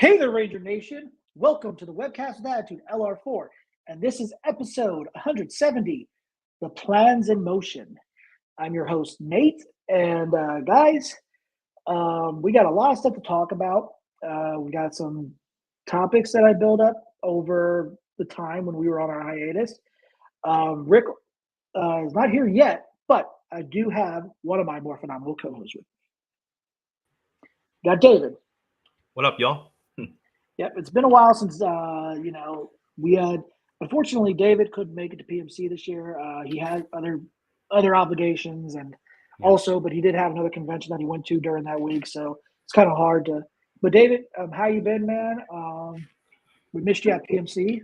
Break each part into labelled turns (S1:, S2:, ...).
S1: Hey there, Ranger Nation. Welcome to the Webcast with Attitude LR4. And this is episode 170, The Plans in Motion. I'm your host, Nate. And guys, we got a lot of stuff to talk about. We got some topics that I built up over the time when we were on our hiatus. Rick is not here yet, but I do have one of my more phenomenal co-hosts with me. Got David.
S2: What up, y'all?
S1: Yep, it's been a while since we had. Unfortunately, David couldn't make it to PMC this year. He had other obligations, and also, but he did have another convention that he went to during that week, so it's kind of hard to. But David, how you been, man? We missed you at PMC.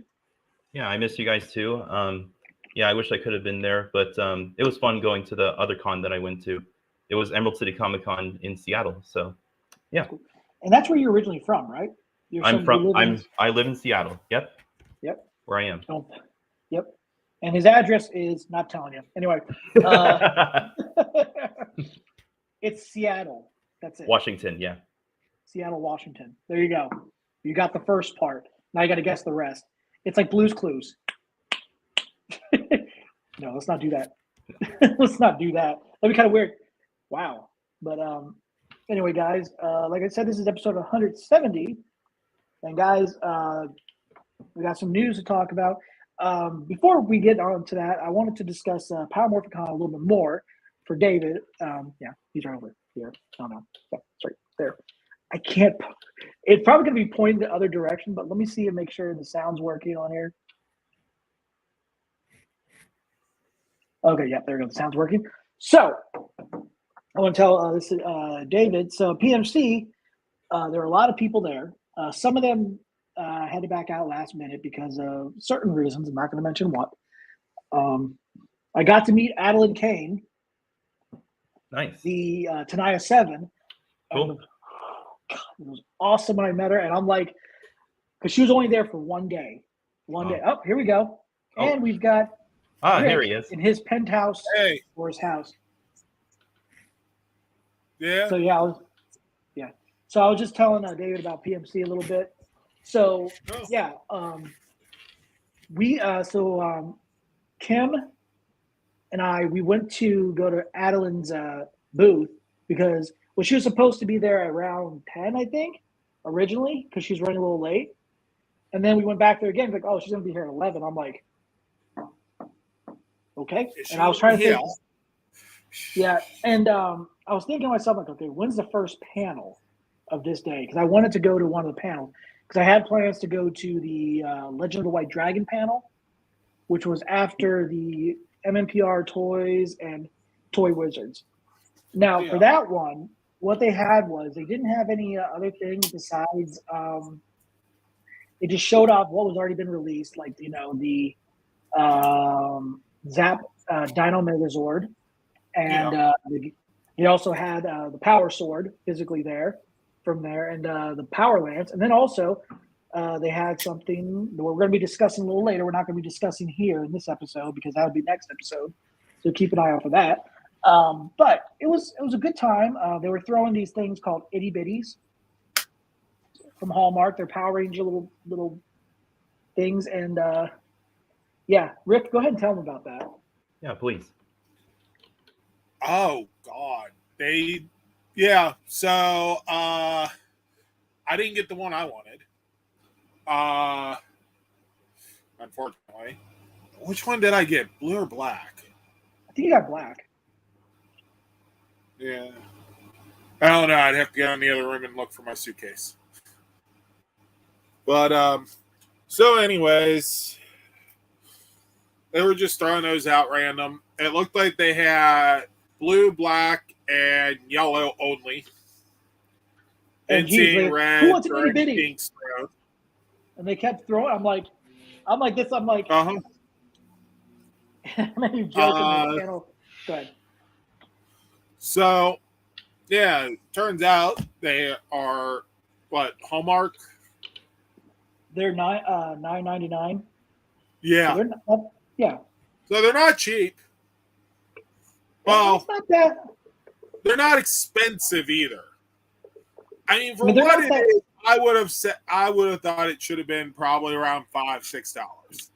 S2: Yeah, I miss you guys too. I wish I could have been there, but it was fun going to the other con that I went to. It was Emerald City Comic Con in Seattle, so yeah.
S1: And that's where you're originally from, right?
S2: I live in Seattle. Yep. Where I am.
S1: Oh, yep. And his address is not telling you. Anyway, it's Seattle. That's it.
S2: Washington, yeah.
S1: Seattle, Washington. There you go. You got the first part. Now you got to guess the rest. It's like Blue's Clues. No, let's not do that. Let's not do that. That'd be kind of weird. Wow. But anyway, guys, like I said, this is episode 170. And guys, we got some news to talk about. Before we get on to that, I wanted to discuss Power Morphicon a little bit more for David. He's right over here. Oh, no. Sorry, there. I can't. It's probably going to be pointing the other direction, but let me see and make sure the sound's working on here. Okay, yeah, there we go. The sound's working. So, I want to tell this is David. So, PMC, there were a lot of people there. Some of them had to back out last minute because of certain reasons. I'm not going to mention what. I got to meet Adeline Kane.
S2: Nice.
S1: The Tanaya 7.
S2: Cool.
S1: God, it was awesome when I met her. And I'm like, because she was only there for one day. Day. Oh, here we go. And we've got Rick
S2: here he is.
S1: In his penthouse or his house.
S3: Yeah.
S1: So, So I was just telling David about PMC a little bit. So Kim and I, we went to go to Adeline's booth because she was supposed to be there around 10, I think, originally, because she's running a little late. And then we went back there again, like, oh, she's gonna be here at 11. I'm like, okay. And I was trying to think. Yeah, and I was thinking to myself, like, okay, when's the first panel of this day? Because I wanted to go to one of the panels because I had plans to go to the Legend of the White Dragon panel, which was after the MMPR Toys and Toy Wizards. Now, for that one, what they had was they didn't have any other things besides they just showed off what was already been released, like, the Zap Dino Megazord. And he also had the Power Sword physically there. From there, and the Power Lance, and then also they had something that we're going to be discussing a little later. We're not going to be discussing here in this episode because that would be next episode, so keep an eye out for that. But it was a good time. They were throwing these things called itty bitties from Hallmark. They're Power Ranger little things, and Rick, go ahead and tell them about that.
S2: Yeah, please.
S3: Oh God, Yeah, so I didn't get the one I wanted. Unfortunately. Which one did I get? Blue or black?
S1: I think you got black.
S3: Yeah. I don't know. I'd have to get in the other room and look for my suitcase. But so anyways, they were just throwing those out random. It looked like they had blue, black, and yellow only. And seeing red,
S1: who wants an itty bitty? And they kept throwing. I'm like,
S3: uh-huh.
S1: And then you joke on the channel. Go ahead.
S3: So, yeah, turns out they are Hallmark?
S1: They're $9.99.
S3: Yeah.
S1: So
S3: So they're not cheap. Well,
S1: it's not that.
S3: They're not expensive either. I mean, for what it is, I would have thought it should have been probably around $5-6.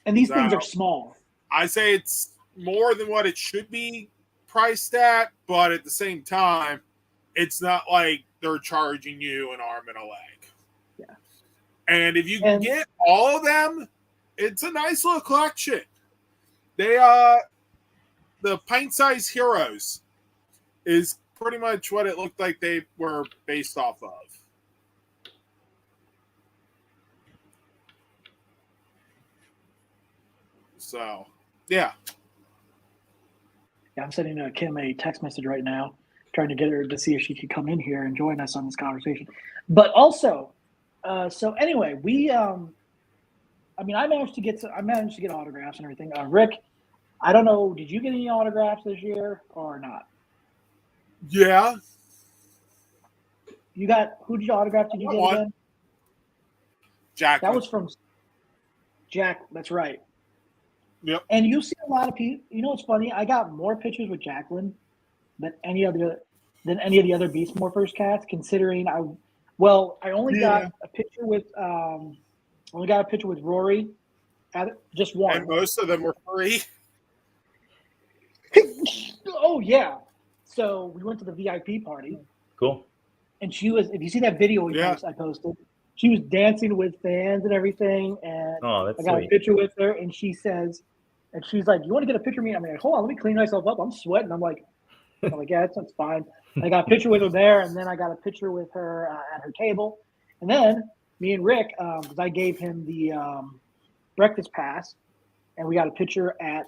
S1: And these things are small.
S3: I say it's more than what it should be priced at, but at the same time, it's not like they're charging you an arm and a leg.
S1: Yeah.
S3: And if you can get all of them, it's a nice little collection. They the pint-sized heroes is pretty much what it looked like they were based off of. So, yeah.
S1: Yeah, I'm sending Kim a text message right now, trying to get her to see if she could come in here and join us on this conversation. But also, so anyway, I managed to get autographs and everything. Rick, I don't know, did you get any autographs this year or not?
S3: Yeah.
S1: Who did you autograph? Did you get again?
S3: Jack.
S1: That was from Jack. That's right.
S3: Yep.
S1: And you see a lot of people. You know what's funny? I got more pictures with Jacqueline than any of the other Beast Morphers cats. Considering I only got a picture with Rory. Just one.
S3: And most of them were free.
S1: Oh yeah. So we went to the VIP party.
S2: Cool.
S1: And she was. If you see that video I posted, she was dancing with fans and everything. And I got a picture with her, and she says. And she's like, "You want to get a picture of me?" I'm like, "Hold on, let me clean myself up. I'm sweating." I'm like, "Yeah, that's fine." I got a picture with her there, and then I got a picture with her at her table. And then me and Rick, because I gave him the breakfast pass, and we got a picture at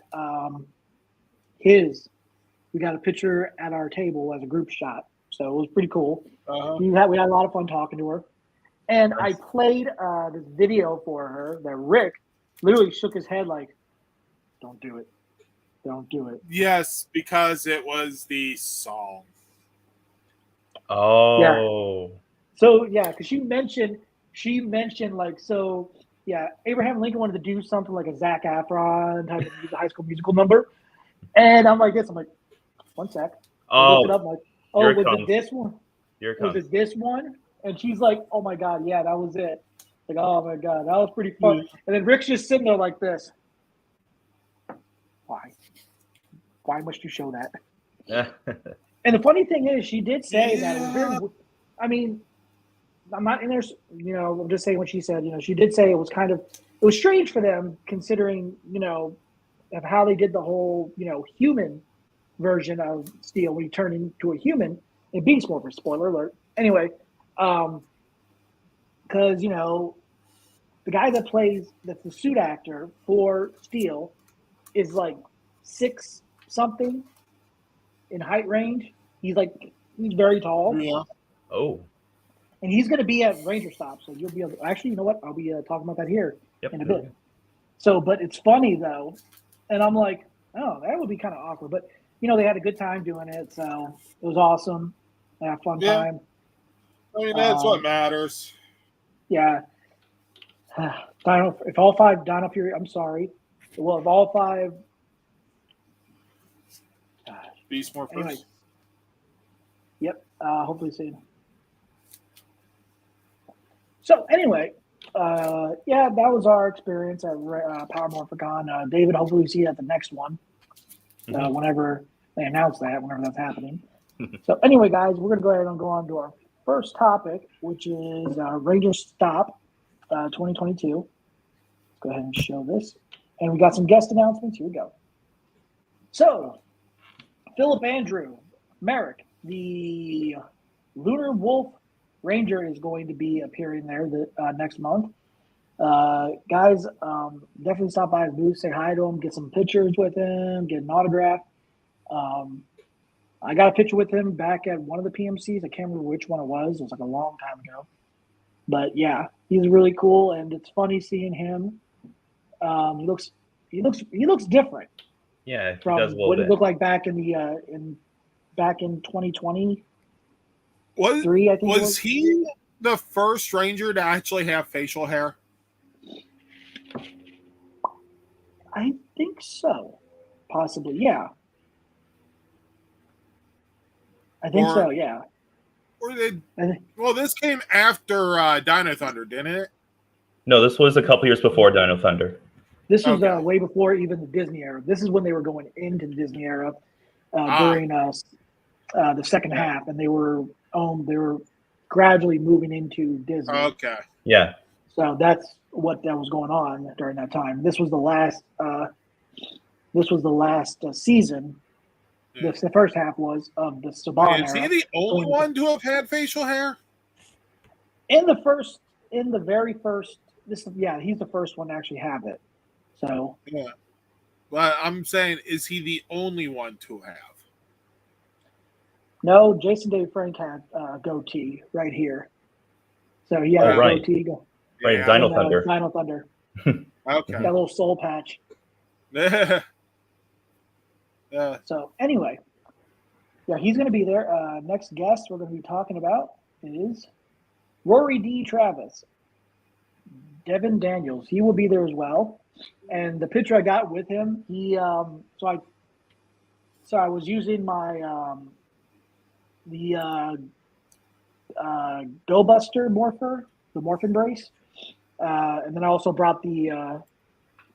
S1: his. We got a picture at our table as a group shot, so it was pretty cool. We had a lot of fun talking to her, and nice. I played this video for her that Rick literally shook his head like. Don't do it. Don't do it.
S3: Yes, because it was the song.
S2: Oh.
S1: Yeah. So because she mentioned Abraham Lincoln wanted to do something like a Zac Efron type of High School Musical number, and I'm like this. I'm like, one sec. I looked it up. I'm like, was it this one? Was it this one? And she's like, oh my god, yeah, that was it. Like, oh my god, that was pretty fun. And then Rick's just sitting there like this. Why must you show that? And the funny thing is, she did say that it was very. I mean, I'm not in there. I'm just saying what she said. She did say it was strange for them considering of how they did the whole human version of Steel when he turned into a human in Beast Morpher. Spoiler alert. Anyway, because the guy that's the suit actor for Steel is like 6 something in height range. He's very tall.
S3: Yeah.
S2: Oh.
S1: And he's going to be at Ranger Stop, so you'll be able to, actually, you know what? I'll be talking about that here in a bit. So, but it's funny though, and I'm like, oh, that would be kind of awkward. But they had a good time doing it, so it was awesome. They had a fun time.
S3: I mean, that's what matters.
S1: Yeah. If all 5 Dino Fury, I'm sorry. Well, if all 5
S3: Beast Morphers.
S1: Anyway. Yep. Hopefully soon. So anyway, that was our experience at Power MorpherCon. David, hopefully we see you at the next one. Whenever they announce that, whenever that's happening. So anyway, guys, we're going to go ahead and go on to our first topic, which is Ranger Stop 2022. Let's go ahead and show this. And we got some guest announcements. Here we go. So, Philip Andrew Merrick, the Lunar Wolf Ranger, is going to be appearing there next month. Guys, definitely stop by his booth, say hi to him, get some pictures with him, get an autograph. I got a picture with him back at one of the PMCs. I can't remember which one it was. It was like a long time ago. But yeah, he's really cool, and it's funny seeing him. He looks different.
S2: Yeah,
S1: from
S2: he does a little
S1: what
S2: bit.
S1: he looked like back in the back in 2020.
S3: Was he the first Ranger to actually have facial hair?
S1: I think so. Possibly, yeah. I think so, yeah.
S3: Or they?
S1: I think
S3: Well, this came after Dino Thunder, didn't it?
S2: No, this was a couple years before Dino Thunder.
S1: this was
S3: Okay.
S1: way before even the Disney era. This is when they were going into the Disney era
S3: Ah.
S1: during the second half, and they were gradually moving into Disney.
S3: Okay.
S2: Yeah.
S1: So that's what that was going on during that time. This was the last. Season.
S3: Yeah.
S1: The first half was of the Saban
S3: Is
S1: era.
S3: he the only one to have had facial hair?
S1: In the very first. He's the first one to actually have it. So
S3: Yeah. But I'm saying, is he the only one to have?
S1: no, Jason Dave Frank had goatee right here. So he had
S2: Oh,
S1: a
S2: right.
S1: goatee.
S2: Right,
S3: Yeah.
S2: Dino Thunder.
S1: Dino Thunder.
S3: Okay.
S1: That little soul patch.
S3: Yeah.
S1: So anyway, yeah, he's going to be there. Next guest we're going to be talking about is Rory D. Travis, Devin Daniels. He will be there as well. And the picture I got with him, I was using my Go Buster Morpher, the Morphin brace, and then I also brought the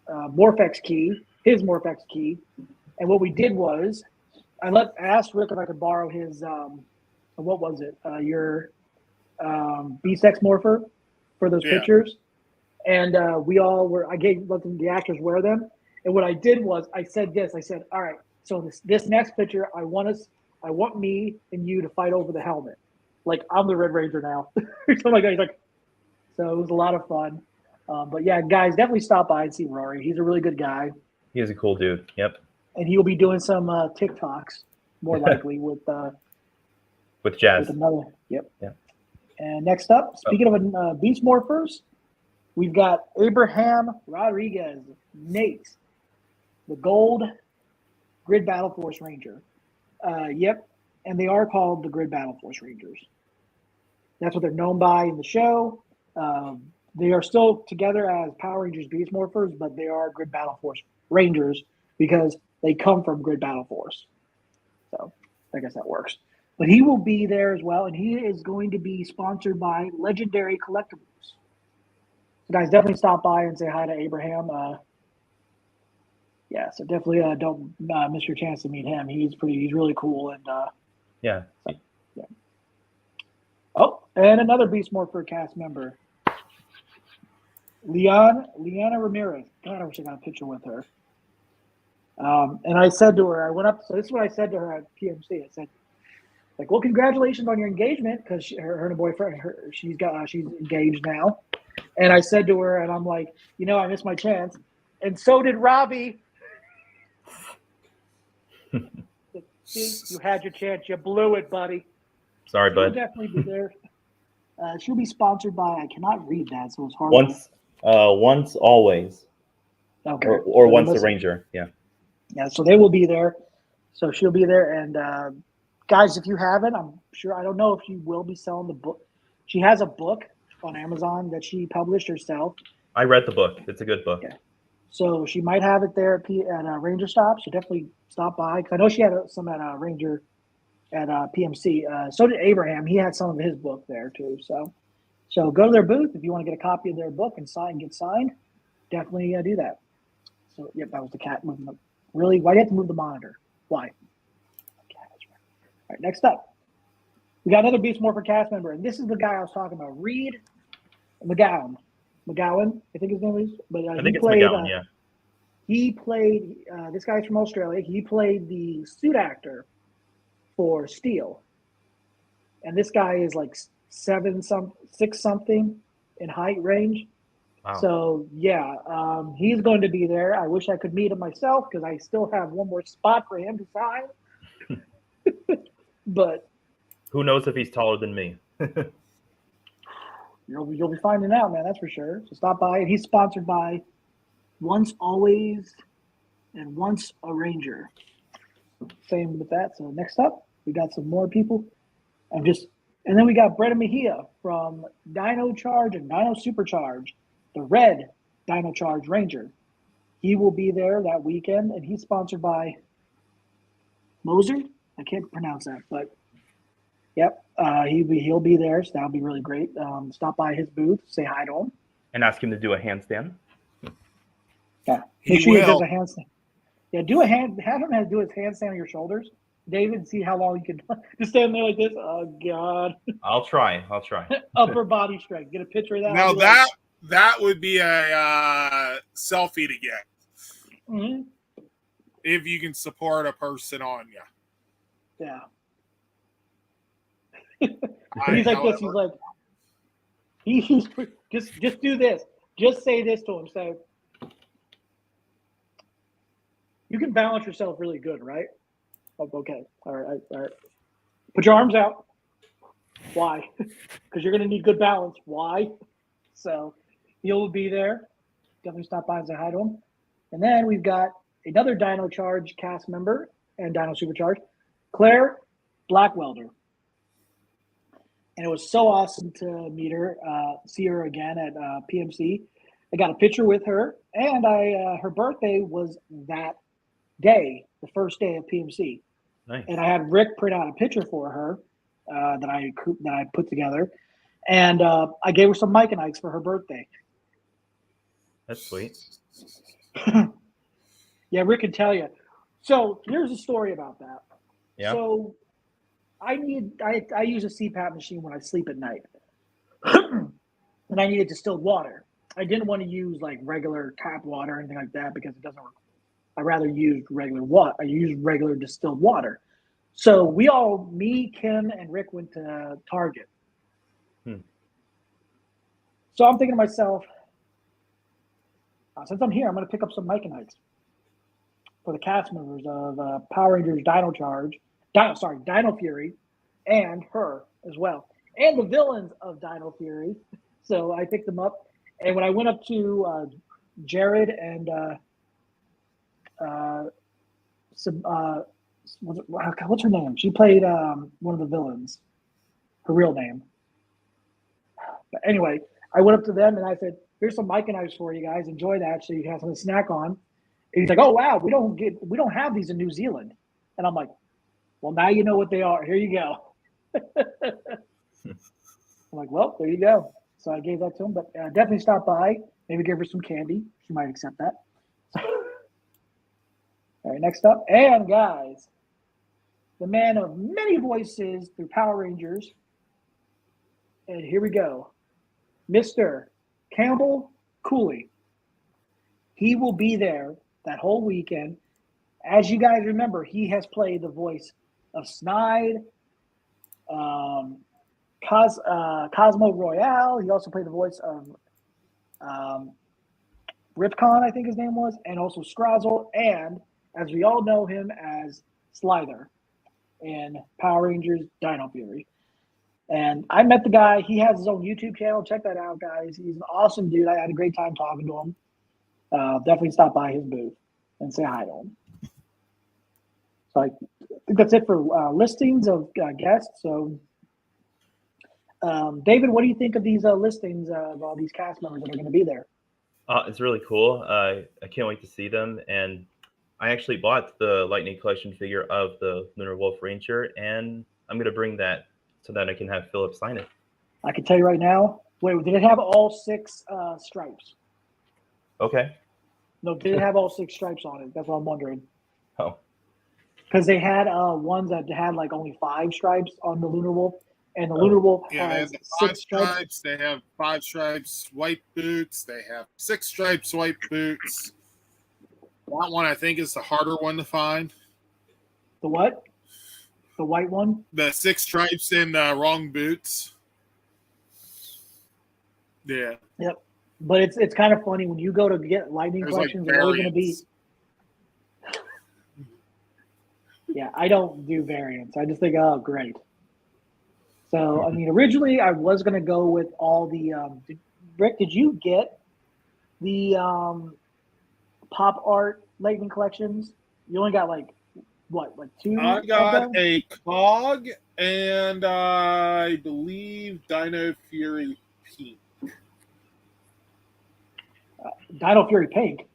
S1: Morphex key, his Morphex key. And what we did was, I asked Rick if I could borrow his, what was it? Your B-Sex Morpher for those pictures. And I let the actors wear them. And what I did was, I said, all right, so this next picture, I want me and you to fight over the helmet. Like, I'm the Red Ranger now. So it was a lot of fun. But yeah, guys, definitely stop by and see Rory. He's a really good guy.
S2: He is a cool dude. Yep.
S1: And he'll be doing some TikToks, more likely, with
S2: Jazz.
S1: with another. Yep.
S2: Yeah.
S1: And next up, speaking of Beast Morphers, we've got Abraham Rodriguez, Nate, the Gold Grid Battle Force Ranger. Yep. And they are called the Grid Battle Force Rangers. That's what they're known by in the show. They are still together as Power Rangers Beast Morphers, but they are Grid Battle Force Rangers because they come from Grid Battle Force. So I guess that works. But he will be there as well, and he is going to be sponsored by Legendary Collectibles. So guys, definitely stop by and say hi to Abraham. So definitely don't miss your chance to meet him. He's really cool, and
S2: Yeah.
S1: Oh, and another Beast Morpher cast member, Leanna Ramirez. God, I wish I got a picture with her. And I said to her, I went up. So this is what I said to her at PMC. I said, well, congratulations on your engagement, because her and her boyfriend, she's engaged now. And I said to her, and I'm like, I missed my chance, and so did Robbie. See, you had your chance, you blew it, buddy.
S2: Sorry,
S1: She'll
S2: bud.
S1: definitely be there. She'll be sponsored by. I cannot read that, so it's hard.
S2: Once, always.
S1: Okay.
S2: Or once a Ranger. Yeah.
S1: Yeah, so they will be there. So she'll be there. And guys, if you haven't, I'm sure, I don't know if she will be selling the book. She has a book on Amazon that she published herself.
S2: I read the book. It's a good book.
S1: Yeah. So she might have it there at Ranger Stop. So definitely stop by. Cause I know she had some at Ranger at PMC. So did Abraham. He had some of his book there too. So go to their booth if you want to get a copy of their book and get signed. Definitely do that. So yep, that was the cat moving. Really? Why do you have to move the monitor? Why? Okay, that's right. All right, next up, we got another Beast Morpher cast member, and this is the guy I was talking about, Reed McGowan. I think his name is. But
S2: I think it's McGowan, yeah.
S1: He played, this guy's from Australia. He played the suit actor for Steel. And this guy is like 6 something in height range.
S2: Wow.
S1: So, yeah, he's going to be there. I wish I could meet him myself because I still have one more spot for him to sign. But
S2: who knows if he's taller than me?
S1: you'll be finding out, man. That's for sure. So stop by. And he's sponsored by Once Always and Once a Ranger. Same with that. So next up, we got some more people. And then we got Brett Mejia from Dino Charge and Dino Supercharge, the red Dino Charge Ranger. He will be there that weekend, and he's sponsored by Moser. I can't pronounce that, but Yep. He'll be there, so that'll be really great. Stop by his booth, say hi to him.
S2: And ask him to do a handstand.
S1: Yeah.
S3: He
S1: Make sure he does
S3: will.
S1: a handstand. Yeah, have him do his handstand on your shoulders, David, see how long you can just stand there like this. Oh God.
S2: I'll try.
S1: Upper body strength. Get a picture of that.
S3: Now
S1: I'll be like,
S3: that would be a selfie to get
S1: mhm.
S3: if you can support a person on you.
S1: Yeah. He's like this. He's like, he's just do this. Just say this to him. Say, you can balance yourself really good, right? Oh, okay. All right. Put your arms out. Why? Because you're going to need good balance. Why? So he'll be there. Definitely stop by and say hi to him. And then we've got another Dino Charge cast member and Dino Supercharge, Claire Blackwelder. And it was so awesome to meet her, see her again at PMC. I got a picture with her, and her birthday was that day, the first day of PMC.
S2: Nice.
S1: And I had Rick print out a picture for her that I put together, and I gave her some Mike and Ikes for her birthday.
S2: That's sweet.
S1: Yeah, Rick can tell you. So here's a story about that.
S2: Yeah.
S1: So I use a CPAP machine when I sleep at night, and I needed distilled water. I didn't want to use like regular tap water or anything like that because it doesn't work. I rather use regular water. I use regular distilled water. So me, Kim, and Rick went to Target. So I'm thinking to myself, since I'm here, I'm going to pick up some Mike and Ikes for the cast members of Power Rangers Dino Fury, and her as well, and the villains of Dino Fury. So I picked them up, and when I went up to Jared and what's her name? She played one of the villains. Her real name. But anyway, I went up to them and I said, "Here's some Mike and Ikes for you guys. Enjoy that, so you can have something to snack on." And he's like, "Oh wow, we don't have these in New Zealand." And I'm like, "Well, now you know what they are. Here you go." I'm like, "Well, there you go." So I gave that to him, but definitely stop by. Maybe give her some candy. She might accept that. All right, next up, and guys, the man of many voices through Power Rangers. And here we go, Mr. Campbell Cooley. He will be there that whole weekend. As you guys remember, he has played the voice of Snide, Cosmo Royale. He also played the voice of Ripcon, I think his name was, and also Scrozzle, and as we all know him as Slither in Power Rangers Dino Fury. And I met the guy. He has his own YouTube channel. Check that out, guys. He's an awesome dude. I had a great time talking to him. Definitely stop by his booth and say hi to him. So I think that's it for listings of guests. So, David, what do you think of these listings of all these cast members that are going to be there?
S2: It's really cool. I can't wait to see them. And I actually bought the Lightning Collection figure of the Lunar Wolf Ranger, and I'm going to bring that so that I can have Philip sign it.
S1: I can tell you right now. Wait, did it have all 6 stripes?
S2: Okay.
S1: No, did it have all 6 stripes on it? That's what I'm wondering.
S2: Oh.
S1: Because they had ones that had like only 5 stripes on the Lunar Wolf, and the Lunar Wolf has 6 stripes.
S3: They have 5 stripes, white boots. They have 6 stripes, white boots. That one I think is the harder one to find.
S1: The what? The white one?
S3: The 6 stripes in the wrong boots. Yeah.
S1: Yep. But it's kind of funny when you go to get Lightning Collections, they're always going to be. Yeah, I don't do variants. I just think, oh, great. So, I mean, originally I was going to go with all the. Rick, did you get the pop art Lightning Collections? You only got like 2?
S3: I got a Cog and I believe Dino Fury Pink.
S1: Dino Fury Pink.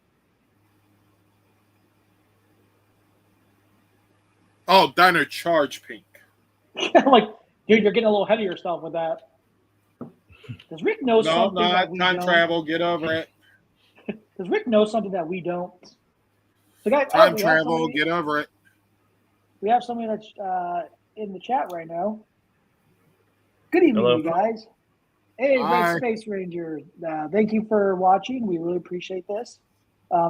S3: Oh, Dino Charge Pink.
S1: I'm like, Dude, you're getting a little ahead of yourself with that. Does Rick know
S3: No,
S1: something that
S3: not
S1: we
S3: time
S1: don't?
S3: travel. Get over it.
S1: Does Rick know something that we don't? So guys,
S3: Time travel. Get over it.
S1: we have somebody that's in the chat right now. Good evening,
S2: Hello.
S1: you guys. Hey,
S3: Hi.
S1: Red Space Ranger. Thank you for watching. We really appreciate this.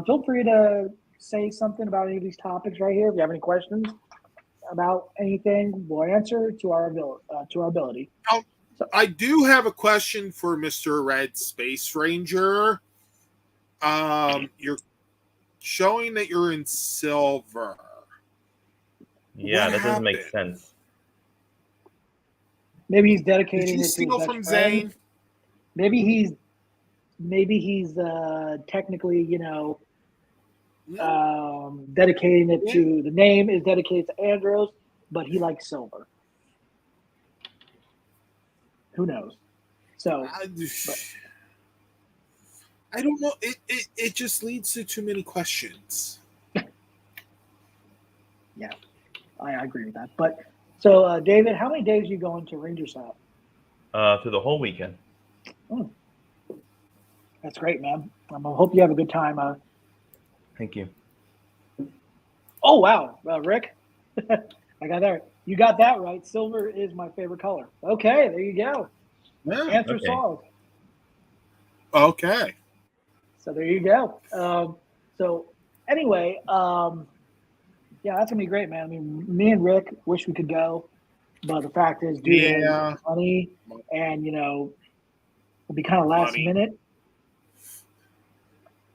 S1: Feel free to say something about any of these topics right here. If you have any questions about anything, we'll answer to our ability.
S3: I do have a question for Mr. Red Space Ranger. You're showing that you're in silver.
S2: Yeah,
S3: What
S2: that doesn't make
S3: happened?
S2: sense.
S1: Maybe he's
S3: Did
S1: dedicating
S3: you
S1: it to
S3: steal
S1: his
S3: from
S1: best friend.
S3: Zane?
S1: Maybe he's technically, dedicating it to the name is dedicated to Andros, but he likes silver. Who knows? So
S3: I don't know. It just leads to too many questions.
S1: yeah, I agree with that. But so David, how many days are you going to Ranger Stop?
S2: Through the whole weekend.
S1: Oh, that's great, man. I hope you have a good time.
S2: Thank you.
S1: Oh wow, Rick, I got that. You got that right. Silver is my favorite color. Okay, there you go.
S3: Yeah.
S1: Answer
S2: okay.
S1: solved.
S3: Okay.
S1: So there you go. So anyway, yeah, that's gonna be great, man. I mean, me and Rick wish we could go, but the fact is, due to money and it'll be kind of last minute.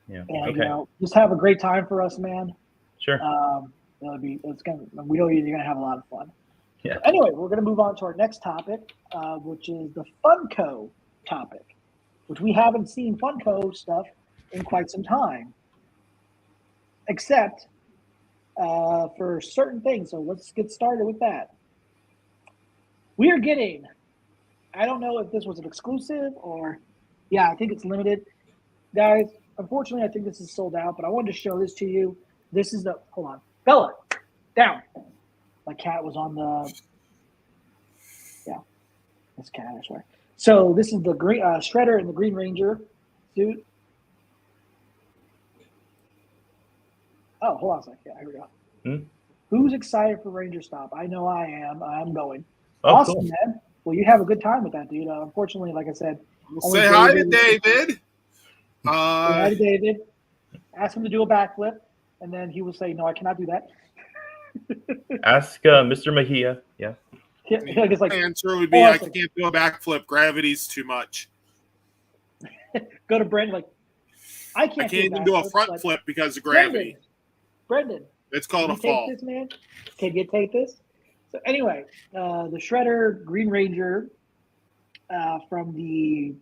S2: Yeah.
S1: And just have a great time for us, man.
S2: Sure.
S1: We know you're gonna have a lot of fun.
S2: Yeah.
S1: So anyway, we're gonna move on to our next topic, which is the Funko topic, which we haven't seen Funko stuff in quite some time, except for certain things. So let's get started with that. We are getting, I don't know if this was an exclusive or, yeah, I think it's limited. Guys, unfortunately, I think this is sold out, but I wanted to show this to you. This is hold on. Bella, down. My cat was on this cat, I swear. So this is the green Shredder and the Green Ranger suit. Oh, hold on a second. Yeah, here we go. Who's excited for Ranger Stop? I know I am. I'm going.
S2: Oh,
S1: awesome,
S2: cool.
S1: man. Well, you have a good time with that, dude. Unfortunately, like I said,
S3: Say hi to David.
S1: Say hi to David. Ask him to do a backflip, and then he will say, "No, I cannot do that."
S2: Ask Mr. Mejia. Yeah.
S1: It's like,
S3: answer would be,
S1: awesome.
S3: I can't do a backflip. Gravity's too much.
S1: Go to Brendan. Like, I can't
S3: even do a front flip because of gravity.
S1: Brendan,
S3: it's called a
S1: fall.
S3: Take
S1: this, man? Can you take this? So anyway, the Shredder Green Ranger from the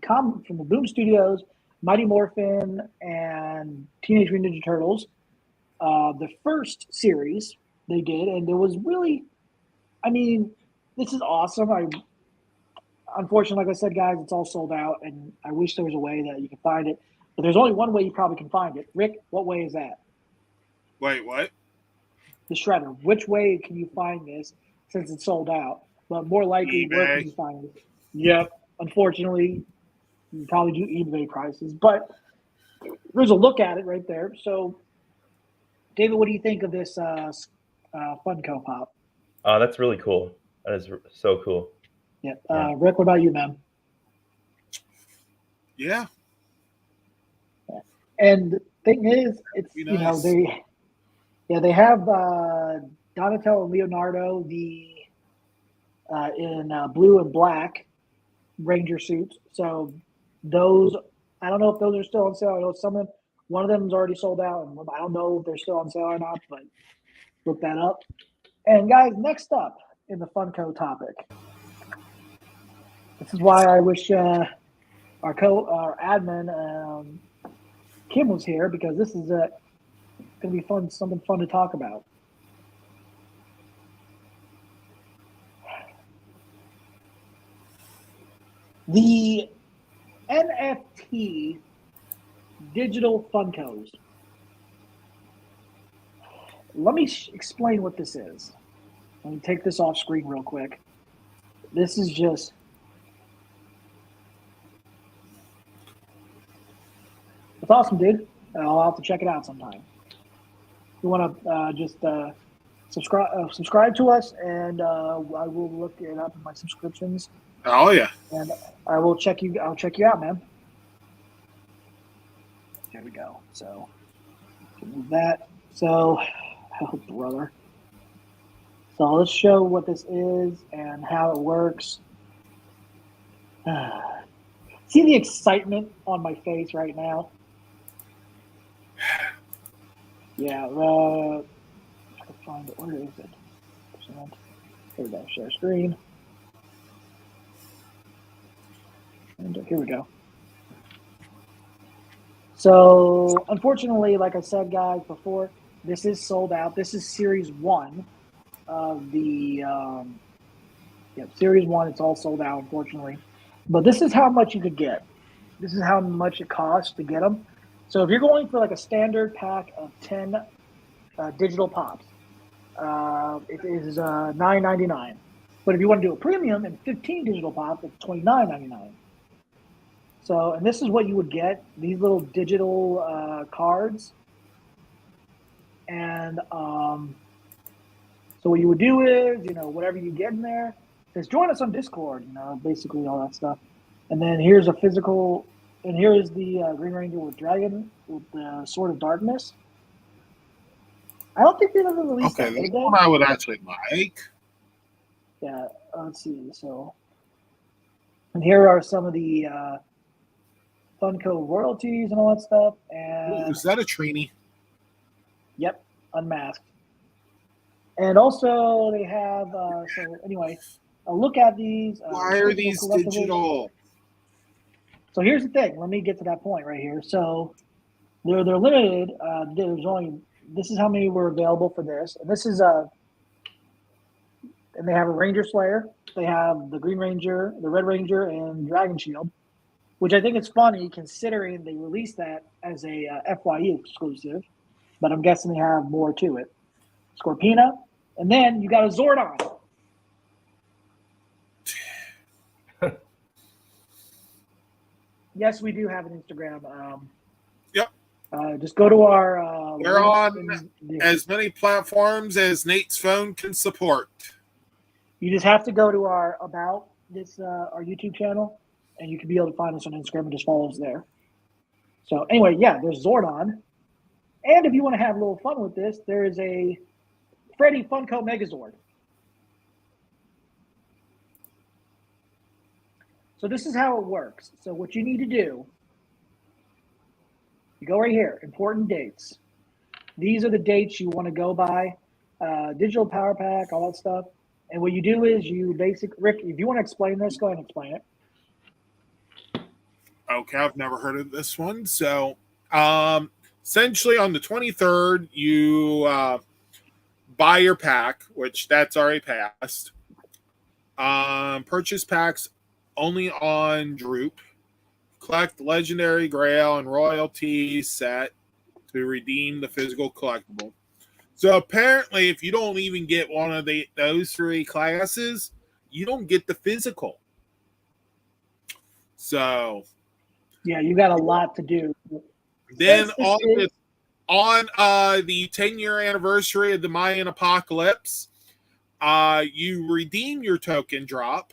S1: Boom Studios, Mighty Morphin, and Teenage Mutant Ninja Turtles. The first series they did, and it was really, I mean, this is awesome. Unfortunately, like I said, guys, it's all sold out, and I wish there was a way that you could find it. But there's only one way you probably can find it. Rick, what way is that?
S3: Wait, what?
S1: The Shredder. Which way can you find this since it's sold out? But more likely,
S3: eBay.
S1: Where can you find it? Yep. Unfortunately, you probably do eBay prices. But there's a look at it right there. So, David, what do you think of this Funko Pop?
S2: That's really cool. That is so cool.
S1: Yeah. Rick, what about you, man?
S3: Yeah.
S1: And the thing is, it's
S3: nice.
S1: they have Donatello and Leonardo in blue and black Ranger suits. So those, I don't know if those are still on sale. I know one of them is already sold out, and I don't know if they're still on sale or not. But look that up. And guys, next up in the Funko topic. This is why I wish our admin Kim was here, because this is going to be something fun to talk about. The NFT digital Funkos. Let me explain what this is. Let me take this off screen real quick. This is just. It's awesome, dude. I'll have to check it out sometime. You want to just subscribe to us, and I will look it up in my subscriptions,
S3: Oh yeah.
S1: and I will check you. I'll check you out, man. There we go. So move that. So, oh brother. So let's show what this is and how it works. See the excitement on my face right now? Yeah. Try to find it. Where is it? Here we go. Share screen. And here we go. So, unfortunately, like I said, guys, before, this is sold out. This is Series 1 of the Series 1. It's all sold out, unfortunately. But this is how much you could get. This is how much it costs to get them. So, if you're going for like a standard pack of 10 digital pops, it is $9.99. But if you want to do a premium and 15 digital pops, it's $29.99. So, and this is what you would get, these little digital cards. And so what you would do is, whatever you get in there, just join us on Discord, basically all that stuff. And then here's a physical, and here is the Green Ranger with Dragon, with the Sword of Darkness. I don't think they've ever released that,
S3: Okay,
S1: did
S3: that's
S1: they?
S3: one I would actually like.
S1: Yeah, let's see. So, and here are some of the Funko royalties and all that stuff. And
S3: Is that a Trini?
S1: yep, unmasked. And also they have. So anyway, a look at these.
S3: Why are these digital?
S1: So here's the thing. Let me get to that point right here. So they're limited. There's only. This is how many were available for this, and this is and they have a Ranger Slayer. They have the Green Ranger, the Red Ranger, and Dragon Shield, which I think is funny considering they released that as a FYE exclusive. But I'm guessing they have more to it. Scorpina, and then you got a Zordon. Yes, we do have an Instagram.
S3: Yep.
S1: Just go to our.
S3: We're on as many platforms as Nate's phone can support.
S1: You just have to go to our about this our YouTube channel, and you can be able to find us on Instagram and just follow us there. So anyway, yeah, there's Zordon, and if you want to have a little fun with this, there is a Freddy Funko Megazord. So this is how it works. So what you need to do, you go right here, important dates. These are the dates you want to go by, digital power pack, all that stuff. And what you do is Rick, if you want to explain this, go ahead and explain it.
S3: Okay, I've never heard of this one. So essentially on the 23rd, you buy your pack, which that's already passed. Purchase packs only on Droop. Collect Legendary, Grail, and Royalty set to redeem the physical collectible. So apparently, if you don't even get one of those three classes, you don't get the physical. So
S1: yeah, you got a lot to do.
S3: Then on the 10-year anniversary of the Mayan apocalypse, you redeem your token drop.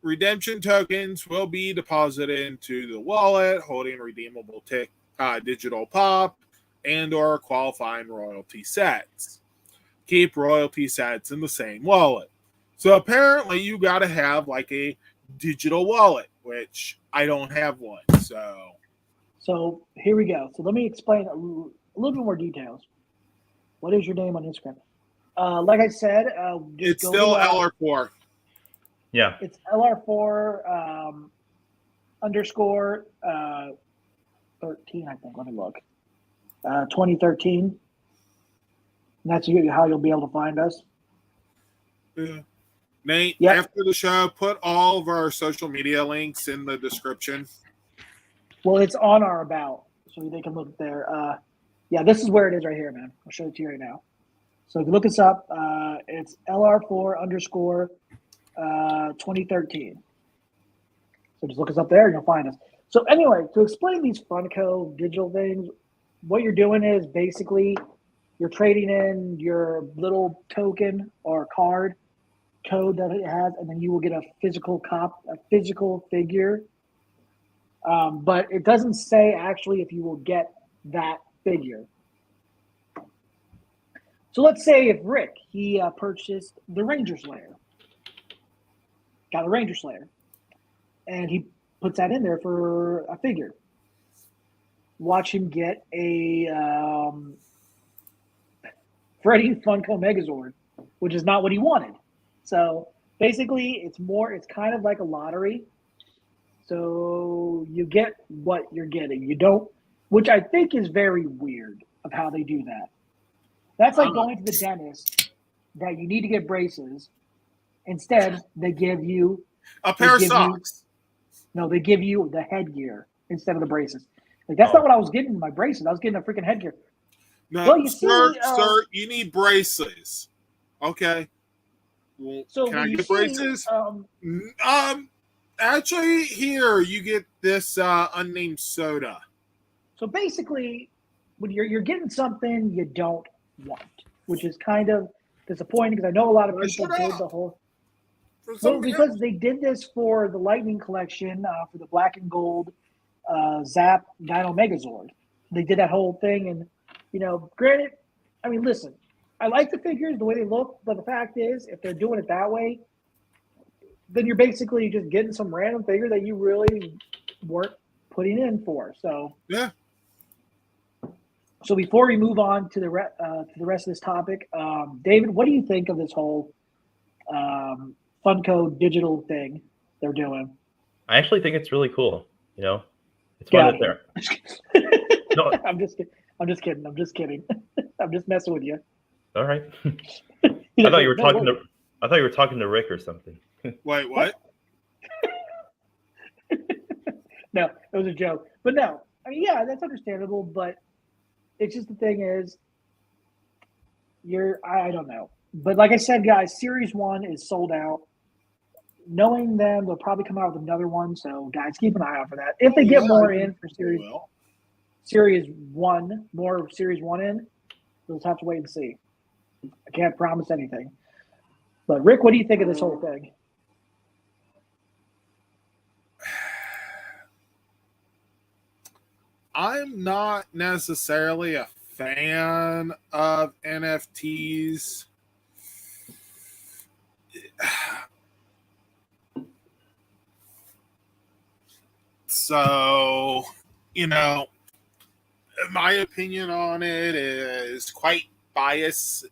S3: Redemption tokens will be deposited into the wallet holding redeemable digital pop and or qualifying royalty sets. Keep royalty sets in the same wallet. So apparently you got to have like a digital wallet, which I don't have one.
S1: So here we go. So let me explain a little bit more details. What is your name on Instagram? Like I said,
S3: it's still LR4.
S2: Yeah.
S1: It's LR4 underscore 13, I think. Let me look. 2013. And that's how you'll be able to find us.
S3: Yeah. Nate, after the show, put all of our social media links in the description.
S1: Well, it's on our about, so they can look there. Yeah, this is where it is right here, man. I'll show it to you right now. So if you look us up, it's LR4 underscore 2013. So just look us up there and you'll find us. So anyway, to explain these Funko digital things, what you're doing is basically you're trading in your little token or card code that it has, and then you will get a physical figure. But it doesn't say actually if you will get that figure. So let's say if Rick, he purchased the Ranger Slayer, got a Ranger Slayer, and he puts that in there for a figure. Watch him get a Freddy Funko Megazord, which is not what he wanted. So basically, it's kind of like a lottery. So you get what you're getting. You don't, which I think is very weird of how they do that. That's like going to the dentist that you need to get braces. Instead, they give you
S3: a pair of socks.
S1: They give you the headgear instead of the braces. Like that's not what I was getting in my braces. I was getting a freaking headgear.
S3: No,
S1: well,
S3: sir, you need braces. Okay. Well,
S1: so
S3: can I get braces? Actually, here you get this unnamed soda.
S1: So basically, when you're getting something you don't want, which is kind of disappointing because I know a lot of people did the whole. Well, because they did this for the Lightning Collection for the Black and Gold Zap Dino Megazord. They did that whole thing, and granted, I mean, listen, I like the figures the way they look, but the fact is, if they're doing it that way, then you're basically just getting some random figure that you really weren't putting in for. So
S3: yeah.
S1: So before we move on to the rest of this topic, David, what do you think of this whole Funko digital thing they're doing?
S2: I actually think it's really cool. It's fun that they're.
S1: No, I'm just kidding. I'm just messing with you.
S2: All right. I thought you were talking to Rick or something.
S3: Wait, what?
S1: No, it was a joke. But no, I mean, yeah, that's understandable. But it's just the thing is, I don't know. But like I said, guys, Series 1 is sold out. Knowing them, they'll probably come out with another one. So, guys, keep an eye out for that. If they get more in for Series 1, more Series 1 in, we'll just have to wait and see. I can't promise anything. But, Rick, what do you think of this whole thing?
S3: I'm not necessarily a fan of NFTs. So, my opinion on it is quite biased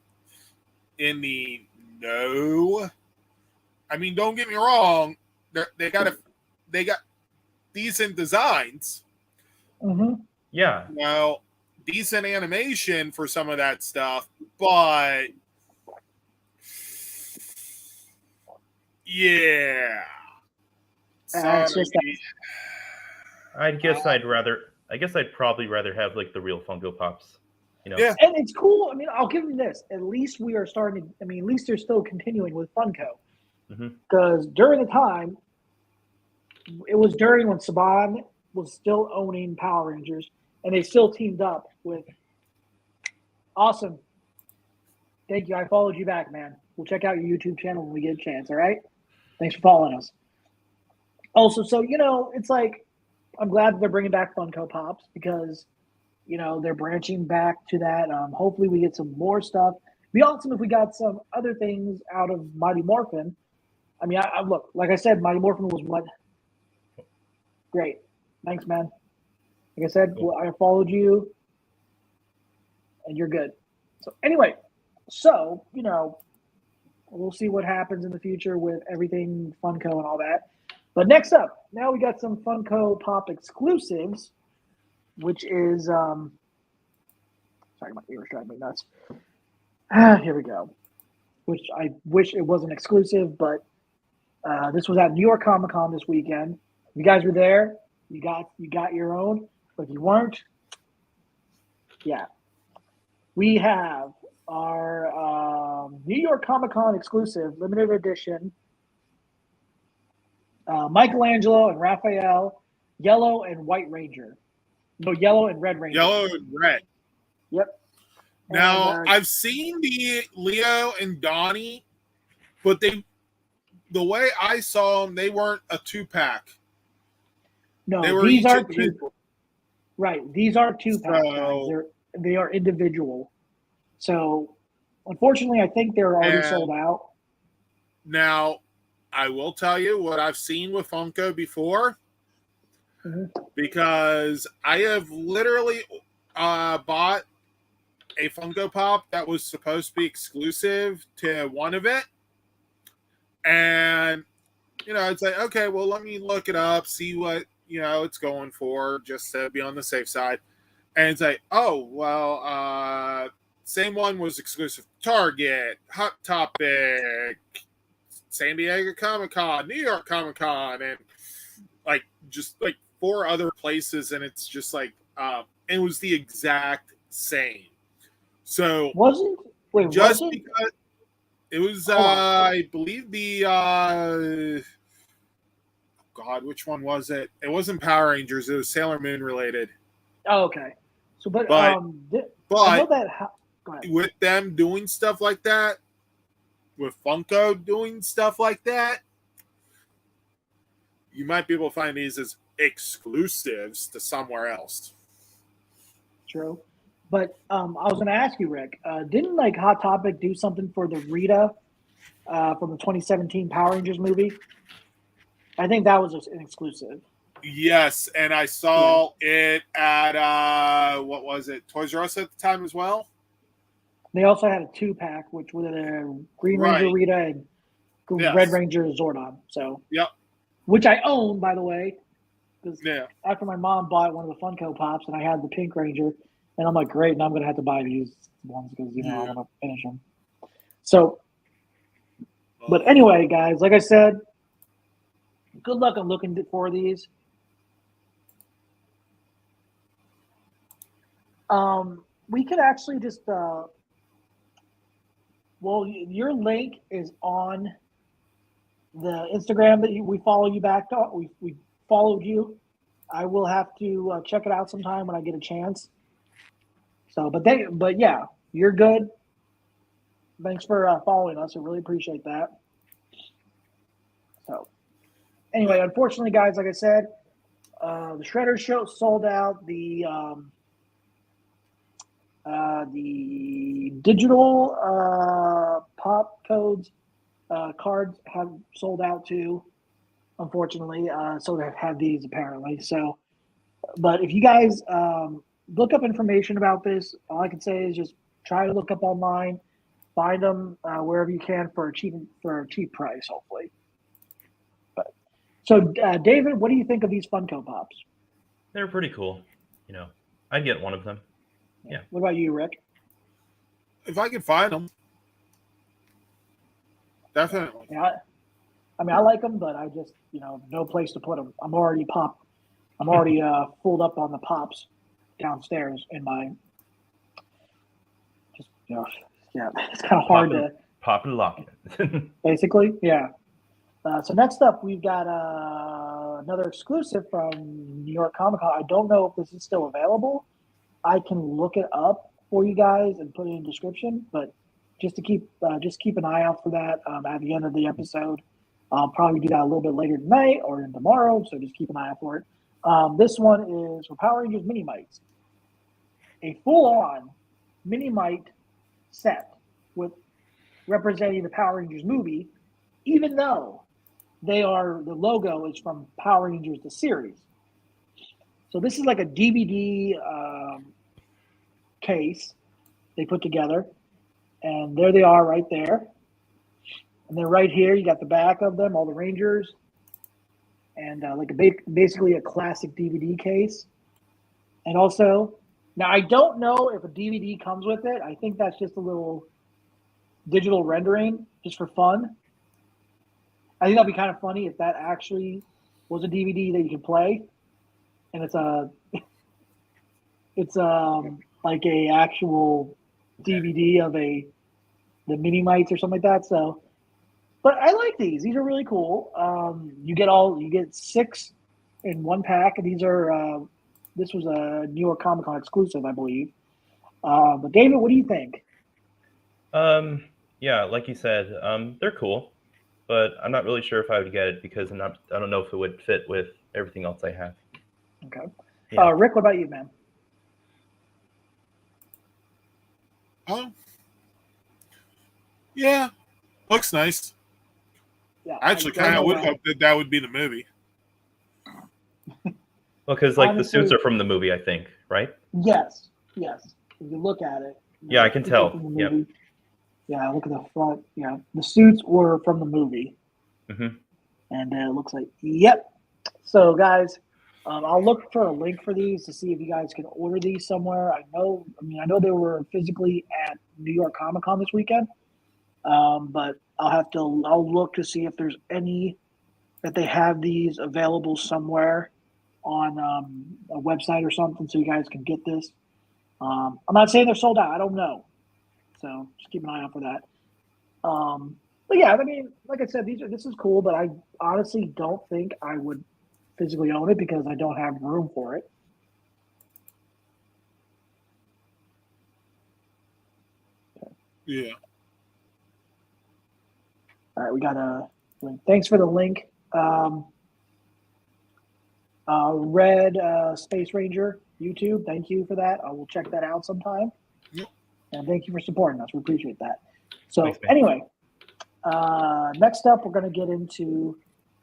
S3: in the no. I mean, don't get me wrong. They got decent designs.
S1: Mm-hmm.
S2: Yeah.
S3: Decent animation for some of that stuff, but yeah.
S2: I guess I'd probably rather have like the real Funko Pops.
S3: Yeah.
S1: And it's cool. I mean, I'll give them this. At least we are starting. I mean, at least they're still continuing with Funko. Because during the time, it was during when Saban was still owning Power Rangers, and they still teamed up with. Awesome. Thank you. I followed you back, man. We'll check out your YouTube channel when we get a chance. All right. Thanks for following us. Also, so it's like I'm glad that they're bringing back Funko Pops because they're branching back to that. Hopefully, we get some more stuff. It'd be awesome if we got some other things out of Mighty Morphin. I mean, I look, like I said, Mighty Morphin was what? Great. Thanks, man. Like I said, I followed you, and you're good. So anyway, we'll see what happens in the future with everything Funko and all that. But next up, now we got some Funko Pop exclusives, which is sorry, my ears drive me nuts. Here we go. Which I wish it wasn't exclusive, but this was at New York Comic Con this weekend. If you guys were there, you got your own. But if you weren't, yeah. We have are New York Comic Con exclusive, limited edition. Michelangelo and Raphael, Yellow and White Ranger. No, Yellow and Red Ranger.
S3: Yellow and red.
S1: Yep.
S3: Now,
S1: And,
S3: I've seen the Leo and Donnie, but the way I saw them, they weren't a 2-pack.
S1: no,
S3: They were
S1: these
S3: each
S1: are
S3: individual.
S1: two. Right, these are 2-packs.
S3: So-
S1: They are individual. So, unfortunately, I think they're already
S3: And-
S1: sold out.
S3: Now, I will tell you what I've seen with Funko before, because I have literally bought a Funko Pop that was supposed to be exclusive to one of it. And, it's like, okay, well, let me look it up, see what, it's going for, just to be on the safe side. And it's like, oh, well, same one was exclusive to Target, Hot Topic, San Diego Comic-Con, New York Comic-Con, and just 4 other places. And it's just it was the exact same. So
S1: Wasn't
S3: because it was, I believe God, which one was it? It wasn't Power Rangers. It was Sailor Moon related.
S1: Oh, okay. So, but
S3: But-
S1: I know that. Go ahead.
S3: With them doing stuff like that, with Funko doing stuff like that, you might be able to find these as exclusives to somewhere else.
S1: True. But I was going to ask you, Rick, didn't Hot Topic do something for the Rita from the 2017 Power Rangers movie? I think that was just an exclusive.
S3: Yes, and I saw it at what was it, Toys R Us at the time as well.
S1: They also had a 2-pack, which was a Green Ranger
S3: Right.
S1: Rita and
S3: Yes.
S1: Red Ranger Zordon. So,
S3: Yep.
S1: which I own, by the way, because
S3: Yeah.
S1: after my mom bought one of the Funko Pops and I had the Pink Ranger, and I'm like, great, now I'm going to have to buy these ones because I want to finish them. So, but anyway, guys, like I said, good luck on looking for these. We could actually just, your link is on the Instagram that we follow you back to. We followed you. I will have to check it out sometime when I get a chance. So, but yeah, you're good. Thanks for following us. I really appreciate that. So, anyway, unfortunately, guys, like I said, the Shredder show sold out. The digital pop codes cards have sold out too, unfortunately. So they have these apparently. So, but if you guys look up information about this, all I can say is just try to look up online, find them wherever you can for a cheap price, hopefully. But so, David, what do you think of these Funko Pops?
S2: They're pretty cool. I'd get one of them. Yeah.
S1: What about you, Rick?
S3: If I can find them, definitely.
S1: Yeah, I like them, but I just no place to put them. I'm already filled up on the pops downstairs in my. Just yeah, it's kind of hard to
S2: pop and lock it.
S1: basically, yeah. So next up, we've got another exclusive from New York Comic Con. I don't know if this is still available. I can look it up for you guys and put it in the description, but just keep an eye out for that at the end of the episode. I'll probably do that a little bit later tonight or tomorrow, so just keep an eye out for it. This one is for Power Rangers Mini Mites, a full-on Mini Mite set with representing the Power Rangers movie, even though the logo is from Power Rangers the series. So this is like a DVD case they put together, and there they are right there. And then right here, you got the back of them, all the Rangers, and basically a classic DVD case. And also, now I don't know if a DVD comes with it. I think that's just a little digital rendering just for fun. I think that'd be kind of funny if that actually was a DVD that you could play. And it's like a actual DVD of the mini mites or something like that. So, but I like these. These are really cool. You get 6 in one pack, and these are this was a New York Comic Con exclusive, I believe. But David, what do you think?
S2: Yeah, like you said, they're cool, but I'm not really sure if I would get it because I don't know if it would fit with everything else I have.
S1: Okay.
S2: Yeah.
S1: Rick, what about you, man?
S3: Yeah, looks nice.
S1: Yeah,
S3: I actually kind of would hope that would be the movie.
S2: Well, because like
S1: honestly,
S2: the suits are from the movie, I think, right?
S1: Yes. If you look at it.
S2: Yeah, I can tell.
S1: From the movie. Yeah, look at the front. Yeah, the suits were from the movie.
S2: Mm-hmm.
S1: And it looks like, yep. So, guys, I'll look for a link for these to see if you guys can order these somewhere. I know they were physically at New York Comic Con this weekend, but I'll look to see if there's any that they have these available somewhere on a website or something, so you guys can get this. I'm not saying they're sold out. I don't know, so just keep an eye out for that. But yeah, I mean, like I said, this is cool, but I honestly don't think I would physically own it because I don't have room for it.
S3: Yeah.
S1: All right, we got a link. Thanks for the link. Red Space Ranger YouTube. Thank you for that. I will check that out sometime.
S3: Yep.
S1: And thank you for supporting us. We appreciate that. So
S2: Thanks, man.
S1: anyway, next up, we're going to get into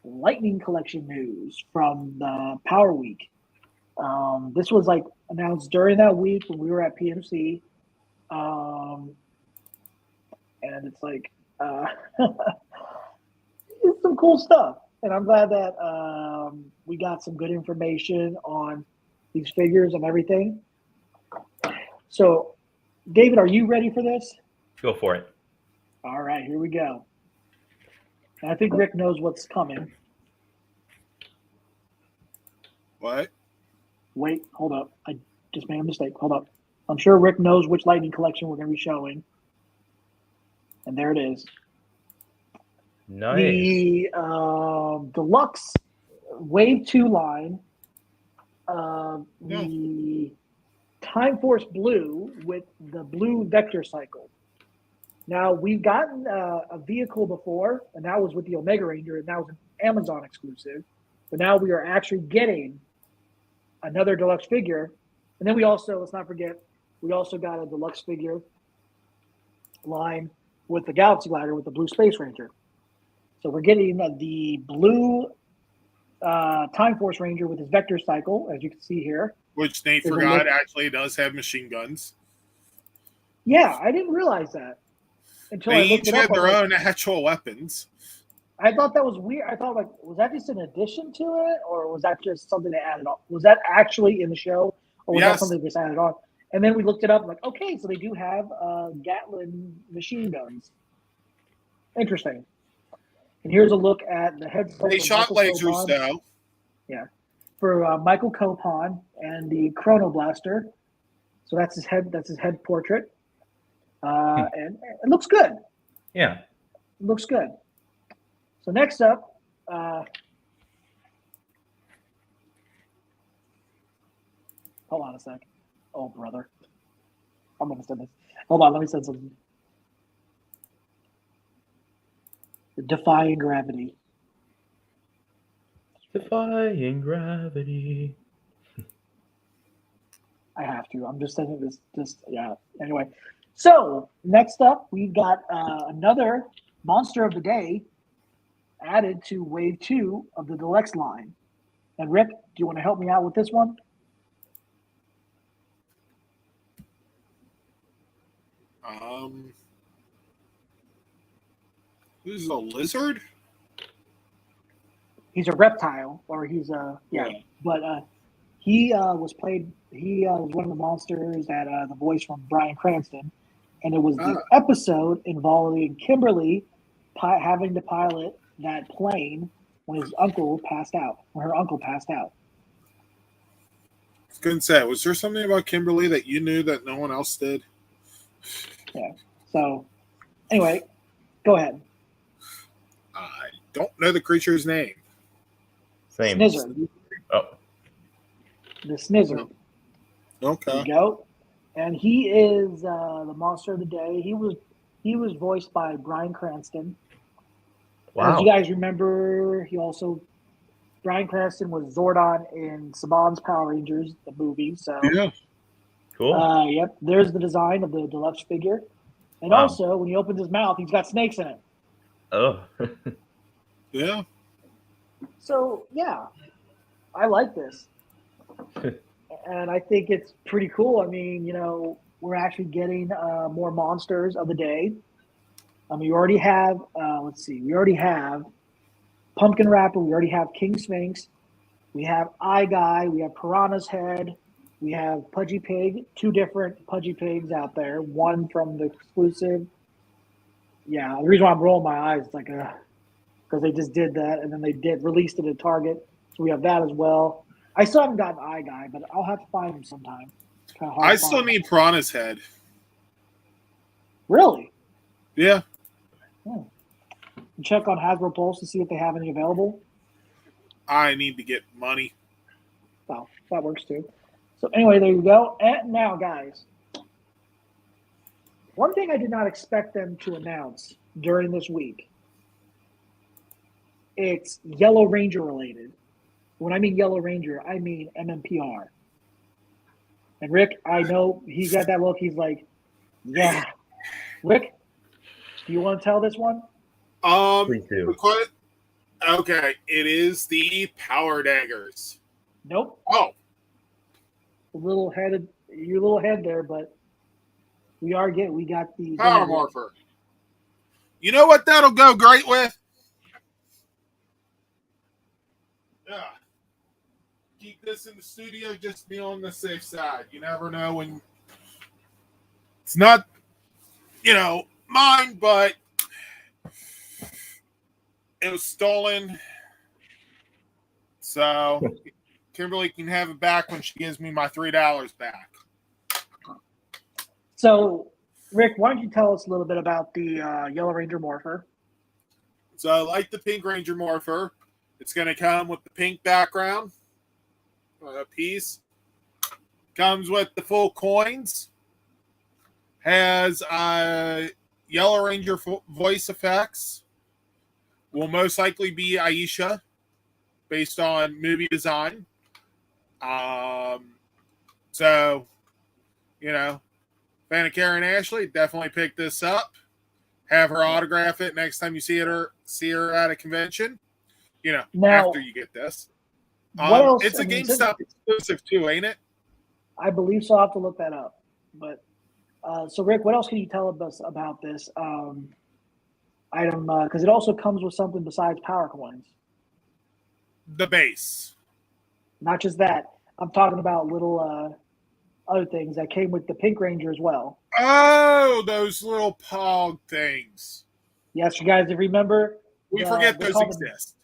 S1: Lightning Collection news from the Power Week. This was like announced during that week when we were at PMC. And it's like, it's some cool stuff. And I'm glad that we got some good information on these figures and everything. So, David, are you ready for this?
S2: Go for it.
S1: All right, here we go. And I think Rick knows what's coming.
S3: What?
S1: Wait, hold up. I just made a mistake. Hold up. I'm sure Rick knows which Lightning Collection we're going to be showing. And there it is.
S2: Nice.
S1: The Deluxe Wave 2 line. The Time Force Blue with the blue vector cycle. Now, we've gotten a vehicle before, and that was with the Omega Ranger, and that was an Amazon exclusive. But now we are actually getting another deluxe figure. And then we also, let's not forget, we also got a deluxe figure line with the Galaxy Glider with the blue Space Ranger. So we're getting the blue Time Force Ranger with his vector cycle, as you can see here.
S3: Which Nate forgot actually does have machine guns.
S1: Yeah, I didn't realize that until
S3: They
S1: I looked
S3: each
S1: it up.
S3: had their own actual weapons.
S1: I thought that was weird. I thought, like, was that just an addition to it, or was that just something they added on? Was that actually in the show, or was that something they just added on? And then we looked it up, like, okay, so they do have Gatling machine guns. Interesting. And here's a look at the head.
S3: They shot lasers, though.
S1: Yeah, for Michael Copon and the Chrono Blaster. So that's his head. That's his head portrait, and it looks good.
S2: Yeah,
S1: it looks good. So next up, hold on a sec. Oh, brother. I'm going to send this. Hold on, let me send something. Defying Gravity.
S2: Defying Gravity.
S1: I have to. I'm just sending this. Yeah. Anyway. So next up, we've got another Monster of the Day added to Wave 2 of the Deluxe line. And Rick, do you want to help me out with this one?
S3: This is a lizard?
S1: He's a reptile, or he's a but he was one of the monsters that the voice from Bryan Cranston, and it was the episode involving Kimberly having to pilot that plane when her uncle passed out.
S3: I was going to say, was there something about Kimberly that you knew that no one else did?
S1: Yeah. So, anyway, go ahead.
S3: I don't know the creature's name.
S2: Same.
S1: Snizzard.
S2: Oh,
S1: The Snizzard. There
S3: Okay.
S1: you go. And he is the monster of the day. He was voiced by Bryan Cranston. As you
S2: wow.
S1: guys remember, Bryan Cranston was Zordon in Saban's Power Rangers, the movie. So,
S3: Yeah.
S2: Cool.
S1: yep, there's the design of the deluxe figure. And
S2: Wow.
S1: also, when he opens his mouth, he's got snakes in it.
S2: Oh.
S3: Yeah.
S1: So, yeah, I like this. And I think it's pretty cool. I mean, we're actually getting more monsters of the day. We already have, we already have Pumpkin Rapper, we already have King Sphinx, we have Eye Guy, we have Piranha's Head, we have Pudgy Pig, 2 different Pudgy Pigs out there, one from the exclusive. Yeah, the reason why I'm rolling my eyes is because they just did that, and then they released it at Target, so we have that as well. I still haven't gotten Eye Guy, but I'll have to find him sometime. It's kind of hard.
S3: I
S1: to
S3: still
S1: find.
S3: need Piranha's Head.
S1: Really?
S3: Yeah.
S1: Check on Hasbro Pulse to see if they have any available.
S3: I need to get money.
S1: Well, that works too. So anyway, there you go. And now, guys, one thing I did not expect them to announce during this week, it's Yellow Ranger related. When I mean Yellow Ranger, I mean MMPR. And Rick, I know he got that look. He's like, yeah. Rick, do you want to tell this one?
S2: Please do.
S3: Okay, it is the Power Daggers.
S1: Nope.
S3: Oh,
S1: Your little head there, but we got the
S3: Power Morpher. You know what that'll go great with? Yeah. Keep this in the studio, just be on the safe side. You never know when it's not, mine, but it was stolen. So Kimberly can have it back when she gives me my $3 back.
S1: So, Rick, why don't you tell us a little bit about the Yellow Ranger Morpher?
S3: So, like the Pink Ranger Morpher, it's going to come with the pink background piece. Comes with the full coins. Has Yellow Ranger voice effects. Will most likely be Aisha, based on movie design. So, fan of Karen Ashley, definitely pick this up. Have her autograph it next time you see her at a convention.
S1: Now,
S3: after you get this.
S1: What else?
S3: It's a GameStop exclusive too, ain't it?
S1: I believe so. I'll have to look that up. But so, Rick, what else can you tell us about this item? Because it also comes with something besides power coins.
S3: The base.
S1: Not just that. I'm talking about little other things that came with the Pink Ranger as well.
S3: Oh, those little pog things.
S1: Yes, you guys remember?
S3: We forget those exist.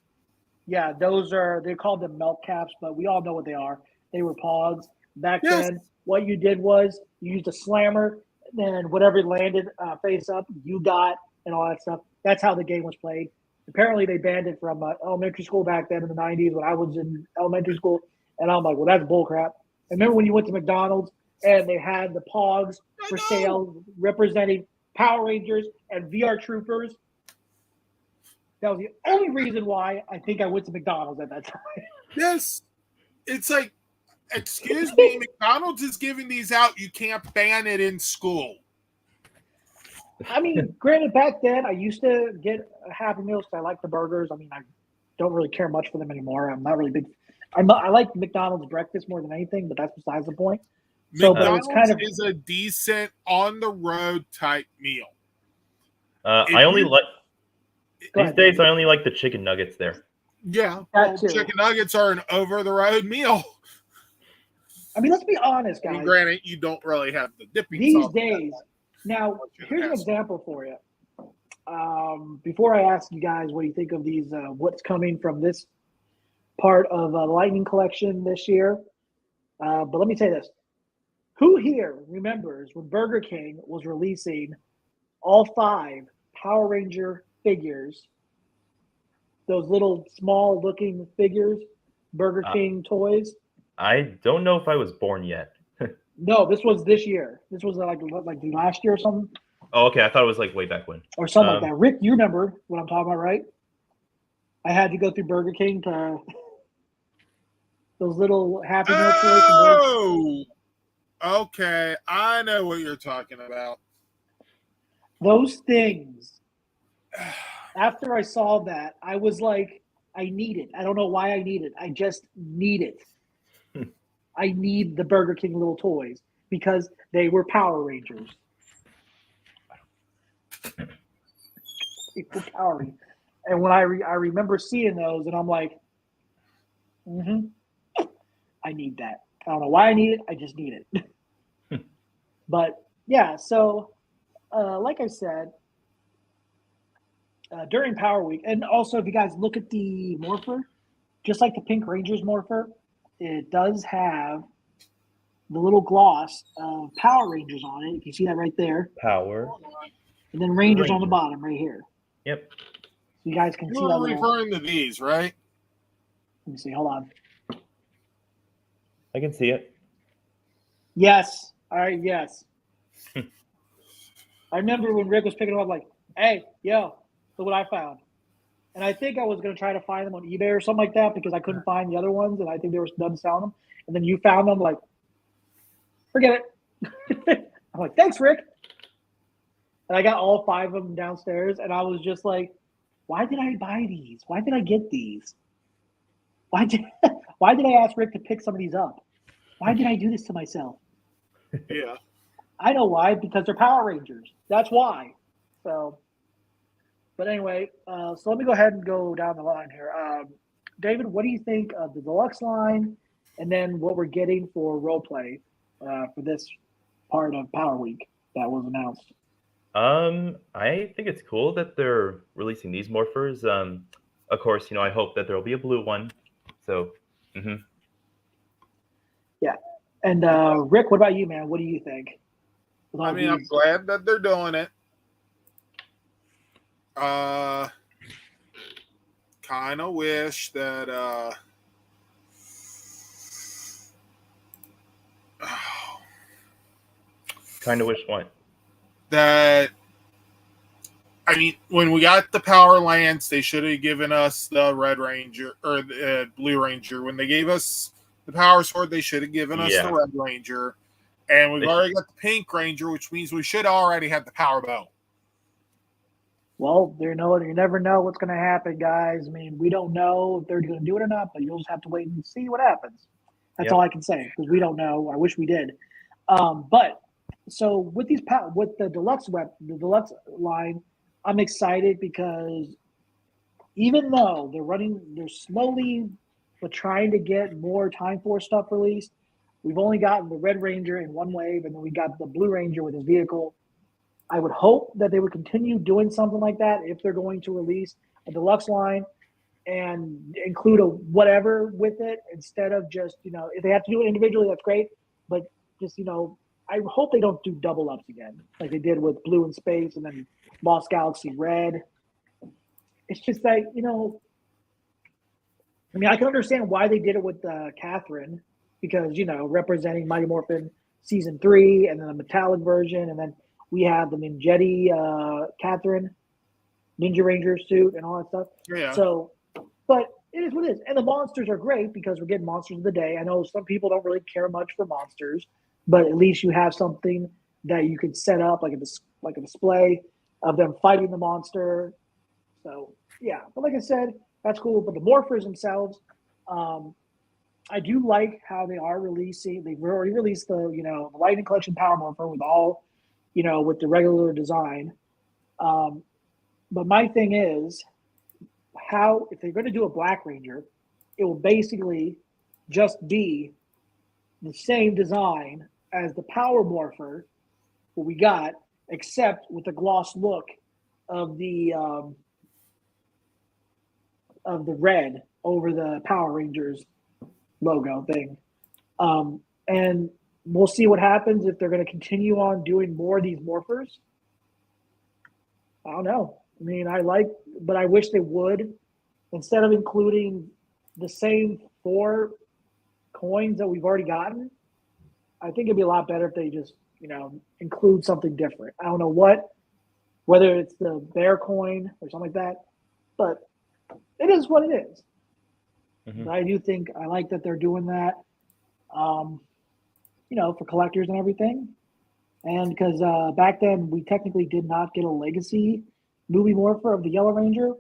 S1: Yeah, they're called them melt caps, but we all know what they are. They were pogs. Back then, what you did was you used a slammer, then whatever landed face up, you got, and all that stuff. That's how the game was played. Apparently, they banned it from elementary school back then in the 90s when I was in elementary school, and I'm like, well, that's bullcrap. And remember when you went to McDonald's and they had the pogs for sale representing Power Rangers and VR Troopers? That was the only reason why I think I went to McDonald's at that time.
S3: Yes. It's like, excuse me, McDonald's is giving these out. You can't ban it in school.
S1: I mean, granted, back then I used to get Happy Meals because I like the burgers. I mean, I don't really care much for them anymore. I'm not really big. I like McDonald's breakfast more than anything, but that's besides the point. So,
S3: McDonald's
S1: but it's
S3: is a decent on-the-road type meal.
S2: I only like
S1: These
S2: days. I only like the chicken nuggets there.
S3: Yeah,
S1: chicken
S3: nuggets are an over-the-road meal.
S1: I mean, let's be honest, guys.
S3: I mean, granted, you don't really have the dipping
S1: These
S3: sauce
S1: days. Now, here's an example for you. Before I ask you guys what you think of these, what's coming from this part of Lightning Collection this year, but let me say this. Who here remembers when Burger King was releasing all 5 Power Ranger figures? Those little small looking figures, Burger King toys.
S2: I don't know if I was born yet.
S1: No, this was this year. This was like the last year or something,
S2: Oh, okay. I thought it was like way back when.
S1: or something like that. Rick, you remember what I'm talking about, right? I had to go through Burger King to those little Happy Meal toys.
S3: Oh, okay. I know what you're talking about.
S1: Those things. After I saw that, I was like, I need it. I don't know why I need it. I just need it. I need the Burger King little toys because they were Power Rangers. They were Power Rangers. And when I remember seeing those, and I'm like, I need that. I don't know why I need it. I just need it. But yeah, so like I said, during Power Week, and also if you guys look at the Morpher, just like the Pink Rangers Morpher, it does have the little gloss of Power Rangers on it. If you see that right there,
S2: Power.
S1: and then Rangers on the
S2: Ranger.
S1: bottom right here.
S2: Yep.
S1: So you guys can see
S3: You're
S1: that.
S3: referring to these, right?
S1: Let me see. Hold on.
S2: I can see it.
S1: Yes. All right. Yes. I remember when Rick was picking them up, like, "Hey, yo, look what I found." And I think I was going to try to find them on eBay or something like that because I couldn't find the other ones, and I think they were done selling them. And then you found them, like, forget it. I'm like, thanks, Rick. And I got all 5 of them downstairs, and I was just like, why did I buy these? Why did I get these? Why did I ask Rick to pick some of these up? Why did I do this to myself?
S3: Yeah.
S1: I know why, because they're Power Rangers. That's why. So, but anyway, so let me go ahead and go down the line here. David, what do you think of the deluxe line, and then what we're getting for role play for this part of Power Week that was announced?
S2: I think it's cool that they're releasing these morphers. Of course, I hope that there'll be a blue one. So,
S1: yeah. And Rick, what about you, man? What do you think?
S3: I mean, I'm glad that they're doing it. Kind of wish that
S2: kind of wish what?
S3: That, I mean, when we got the Power Lance, they should have given us the Red Ranger or the Blue Ranger. When they gave us the Power Sword, they should have given us the Red Ranger. And we've already got the Pink Ranger, which means we should already have the Power Bow.
S1: Well, you never know what's going to happen, guys. I mean, we don't know if they're going to do it or not, but you'll just have to wait and see what happens. That's all I can say because we don't know. I wish we did. But so with the deluxe the deluxe line, I'm excited because even though they're slowly but trying to get more Time Force stuff released, we've only gotten the Red Ranger in one wave, and then we got the Blue Ranger with his vehicle. I would hope that they would continue doing something like that if they're going to release a deluxe line and include a whatever with it instead of just, if they have to do it individually, that's great. But just, I hope they don't do double ups again like they did with Blue in Space and then Lost Galaxy Red. It's just like, I mean, I can understand why they did it with Catherine because, representing Mighty Morphin Season 3 and then a metallic version, and then we have the Ninjetti Catherine Ninja Ranger suit and all that stuff.
S3: Yeah.
S1: So, but it is what it is. And the monsters are great because we're getting monsters of the day. I know some people don't really care much for monsters, but at least you have something that you could set up like a display of them fighting the monster. So, yeah. But like I said, that's cool. But the Morphers themselves, I do like how they are releasing. They've already released the Lightning Collection Power Morpher with all, with the regular design. But my thing is, if they're going to do a Black Ranger, it will basically just be the same design as the Power Morpher, what we got, except with the gloss look of the red over the Power Rangers logo thing. And we'll see what happens if they're going to continue on doing more of these morphers. I don't know. I mean, but I wish they would, instead of including the same 4 coins that we've already gotten. I think it'd be a lot better if they just, include something different. I don't know whether it's the bear coin or something like that, but it is what it is.
S2: Mm-hmm.
S1: But I do think I like that they're doing that, for collectors and everything. And because back then we technically did not get a legacy movie morpher of the Yellow Ranger,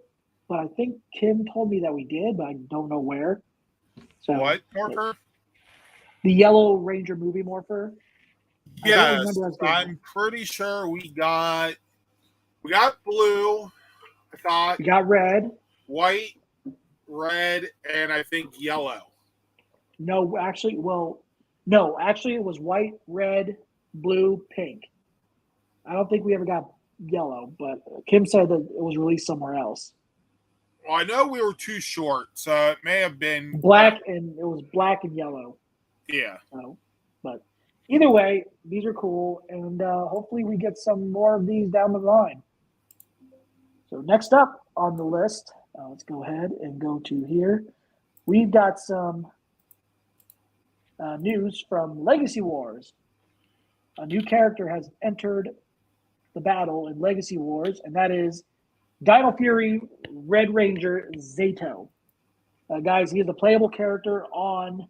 S1: but I think Kim told me that we did, but I don't know where. So
S3: what Morpher?
S1: The Yellow Ranger movie morpher.
S3: Yes, I'm pretty sure we got blue. I thought
S1: we got red,
S3: white, red, and I think yellow.
S1: No, actually, it was white, red, blue, pink. I don't think we ever got yellow, but Kim said that it was released somewhere else.
S3: Well, I know we were too short, so it may have been
S1: black, and it was black and yellow.
S3: Yeah.
S1: So, but either way, these are cool, and hopefully we get some more of these down the line. So next up on the list, let's go ahead and go to here. We've got some news from Legacy Wars. A new character has entered the battle in Legacy Wars, and that is Dino Fury Red Ranger Zato. Guys, he is a playable character on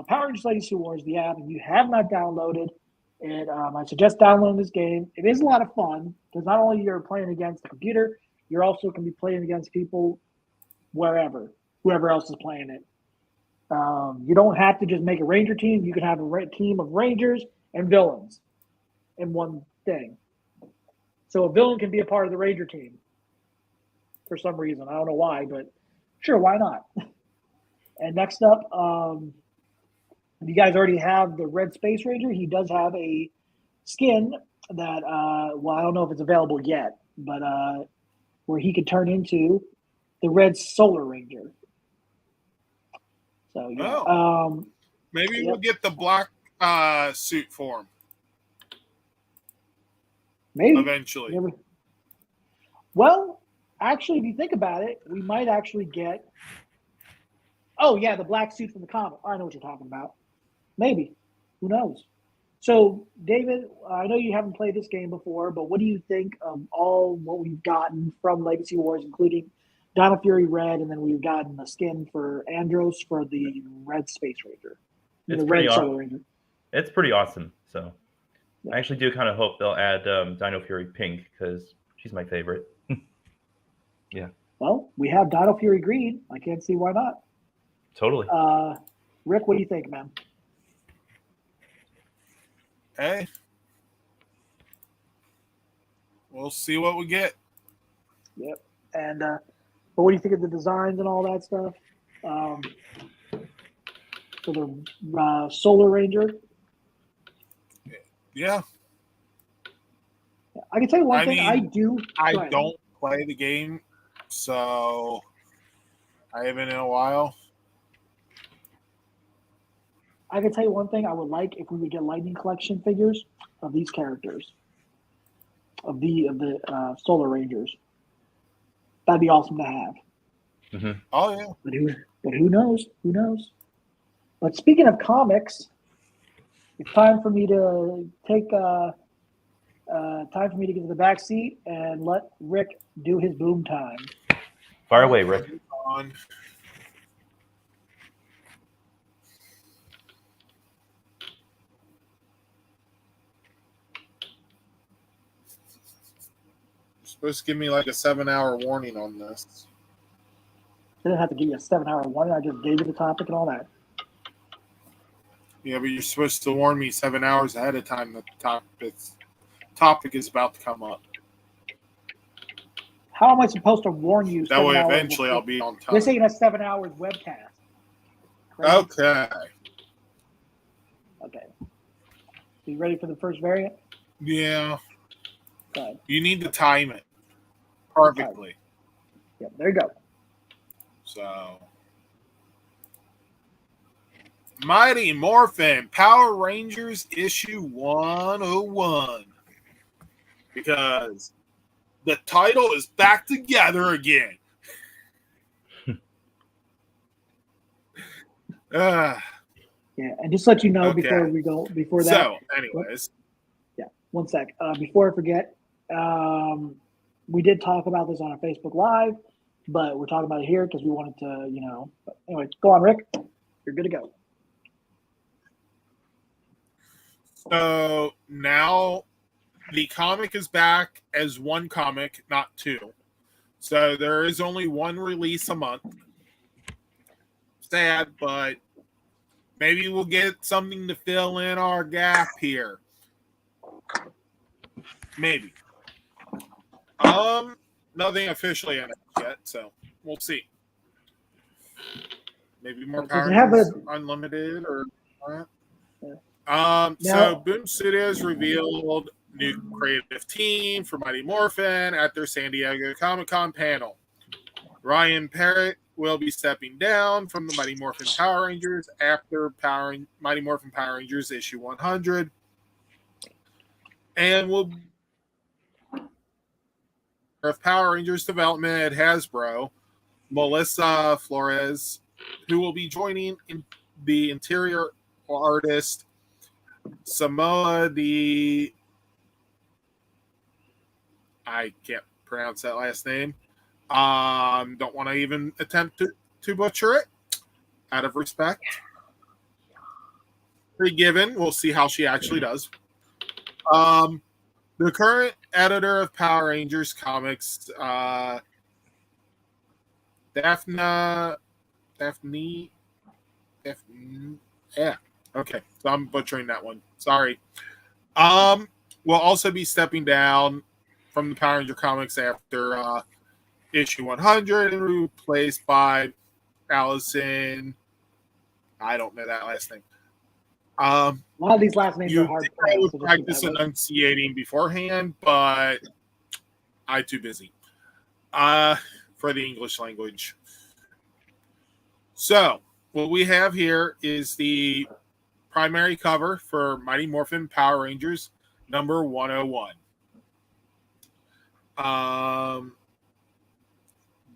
S1: Power Rangers Legacy Wars, the app. If you have not downloaded it, I suggest downloading this game. It is a lot of fun because not only you're playing against the computer, you're also can be playing against people whoever else is playing it. You don't have to just make a Ranger team. You can have a team of Rangers and villains in one thing. So a villain can be a part of the Ranger team for some reason. I don't know why, but sure, why not? And next up, you guys already have the Red Space Ranger. He does have a skin that, I don't know if it's available yet, but where he could turn into the Red Solar Ranger. So, yeah.
S3: Maybe we'll get the black suit for him.
S1: Maybe.
S3: Eventually.
S1: Maybe. Well, actually, if you think about it, we might actually get... Oh, yeah, the black suit from the comic. I know what you're talking about. Maybe. Who knows? So, David, I know you haven't played this game before, but what do you think of all what we've gotten from Legacy Wars, including Dino Fury Red, and then we've gotten a skin for Andros for the Red Space Ranger?
S2: It's
S1: the
S2: pretty
S1: Red Solar Ranger.
S2: It's pretty awesome. So, I actually do kind of hope they'll add Dino Fury Pink because she's my favorite. Yeah.
S1: Well, we have Dino Fury Green. I can't see why not.
S2: Totally.
S1: Rick, what do you think, man?
S3: Hey. We'll see what we get.
S1: Yep. And but what do you think of the designs and all that stuff? For the Solar Ranger?
S3: Yeah.
S1: I can tell you one thing.
S3: I don't play the game, so I haven't in a while.
S1: I can tell you one thing. I would like if we would get Lightning Collection figures of these characters, of the Solar Rangers. That'd be awesome to have.
S2: Mm-hmm.
S3: Oh yeah.
S1: But who knows? Who knows? But speaking of comics, it's time for me to take time for me to get to the back seat and let Rick do his boom time.
S2: Fire away, Rick.
S3: On. Supposed to give me like a 7-hour warning on this.
S1: I didn't have to give you a 7-hour warning. I just gave you the topic and all that.
S3: Yeah, but you're supposed to warn me 7 hours ahead of time that the topic is about to come up.
S1: How am I supposed to warn you?
S3: That way, eventually, I'll be on time.
S1: This ain't a 7 hours webcast.
S3: Correct? Okay.
S1: Okay. You ready for the first variant?
S3: Yeah.
S1: Go ahead.
S3: You need to time it perfectly.
S1: Yep, there you go.
S3: So, Mighty Morphin Power Rangers issue 101. Because the title is back together again.
S1: Yeah, and just to let you know
S3: Okay.
S1: before we go, before that.
S3: So, anyways.
S1: Yeah, one sec. Before I forget, we did talk about this on our Facebook Live, but we're talking about it here because we wanted to, But anyway, go on, Rick. You're good to go.
S3: So now the comic is back as one comic, not two. So there is only one release a month. Sad, but maybe we'll get something to fill in our gap here. Maybe. Nothing officially announced yet, so we'll see. Maybe more Power Rangers Unlimited or what?
S1: Yeah.
S3: So Boom Studios revealed new creative team for Mighty Morphin at their San Diego Comic-Con panel. Ryan Parrott will be stepping down from the Mighty Morphin Power Rangers after Mighty Morphin Power Rangers issue 100, and will of Power Rangers development at Hasbro, Melissa Flores, who will be joining in the interior artist Samoa I can't pronounce that last name. Don't want to even attempt to butcher it out of respect. Forgiven. We'll see how she actually does. The current editor of Power Rangers comics, Daphne. Yeah. Okay. So I'm butchering that one. Sorry. Will also be stepping down from the Power Ranger comics after issue 100 and replaced by Allison. I don't know that last name.
S1: A lot of these last names are hard.
S3: I would practice enunciating beforehand, but I'm too busy for the English language. So what we have here is the primary cover for Mighty Morphin Power Rangers number 101.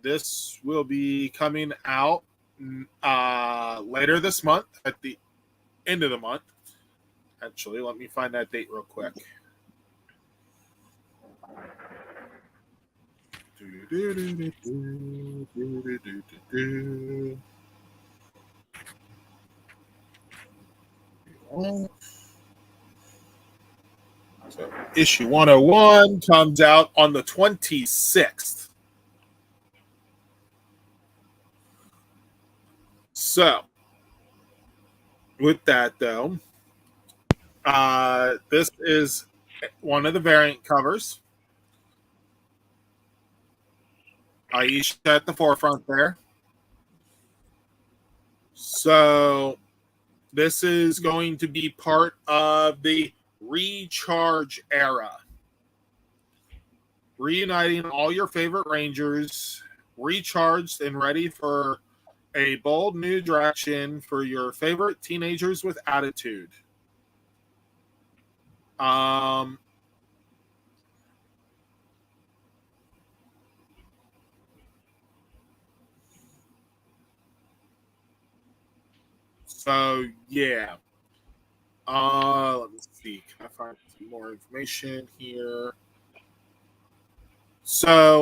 S3: This will be coming out later this month, at the end of the month. Actually, let me find that date real quick. So, issue 101 comes out on the 26th. So, with that, though, this is one of the variant covers. Aisha at the forefront there. So, this is going to be part of the Recharge era. Reuniting all your favorite Rangers, recharged and ready for a bold new direction for your favorite teenagers with attitude. So yeah. Let me see. Can I find some more information here? So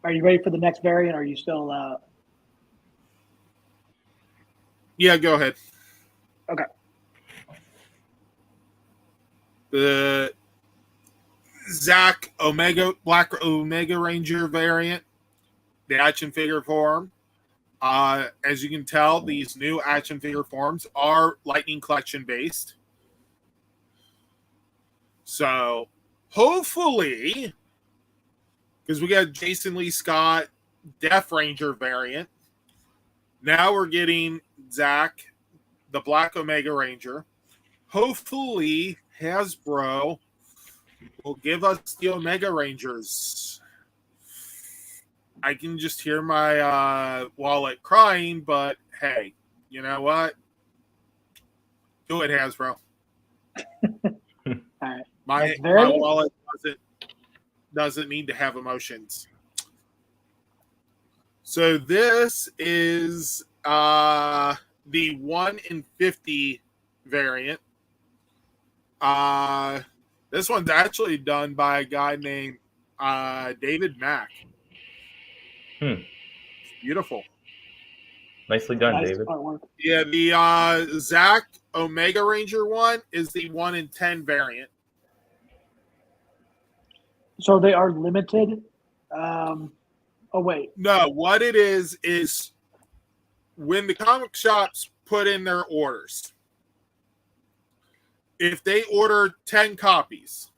S1: Are you ready for the next variant? Or are you still
S3: yeah, go ahead.
S1: Okay.
S3: The Zach Black Omega Ranger variant, the action figure form. As you can tell, these new action figure forms are Lightning Collection based. So hopefully, because we got Jason Lee Scott Death Ranger variant, now we're getting Zach, the Black Omega Ranger. Hopefully, Hasbro will give us the Omega Rangers. I can just hear my wallet crying, but hey, you know what? Do it, Hasbro.
S1: All right.
S3: My
S1: Next variant?
S3: wallet doesn't need to have emotions. So this is the 1 in 50 variant. This one's actually done by a guy named David Mack. Beautiful.
S2: Nicely done,
S1: Nice
S2: David.
S1: artwork.
S3: Yeah, the Zach Omega Ranger one is the 1 in 10 variant.
S1: So they are limited. Oh wait.
S3: No, what it is when the comic shops put in their orders, if they order 10 copies,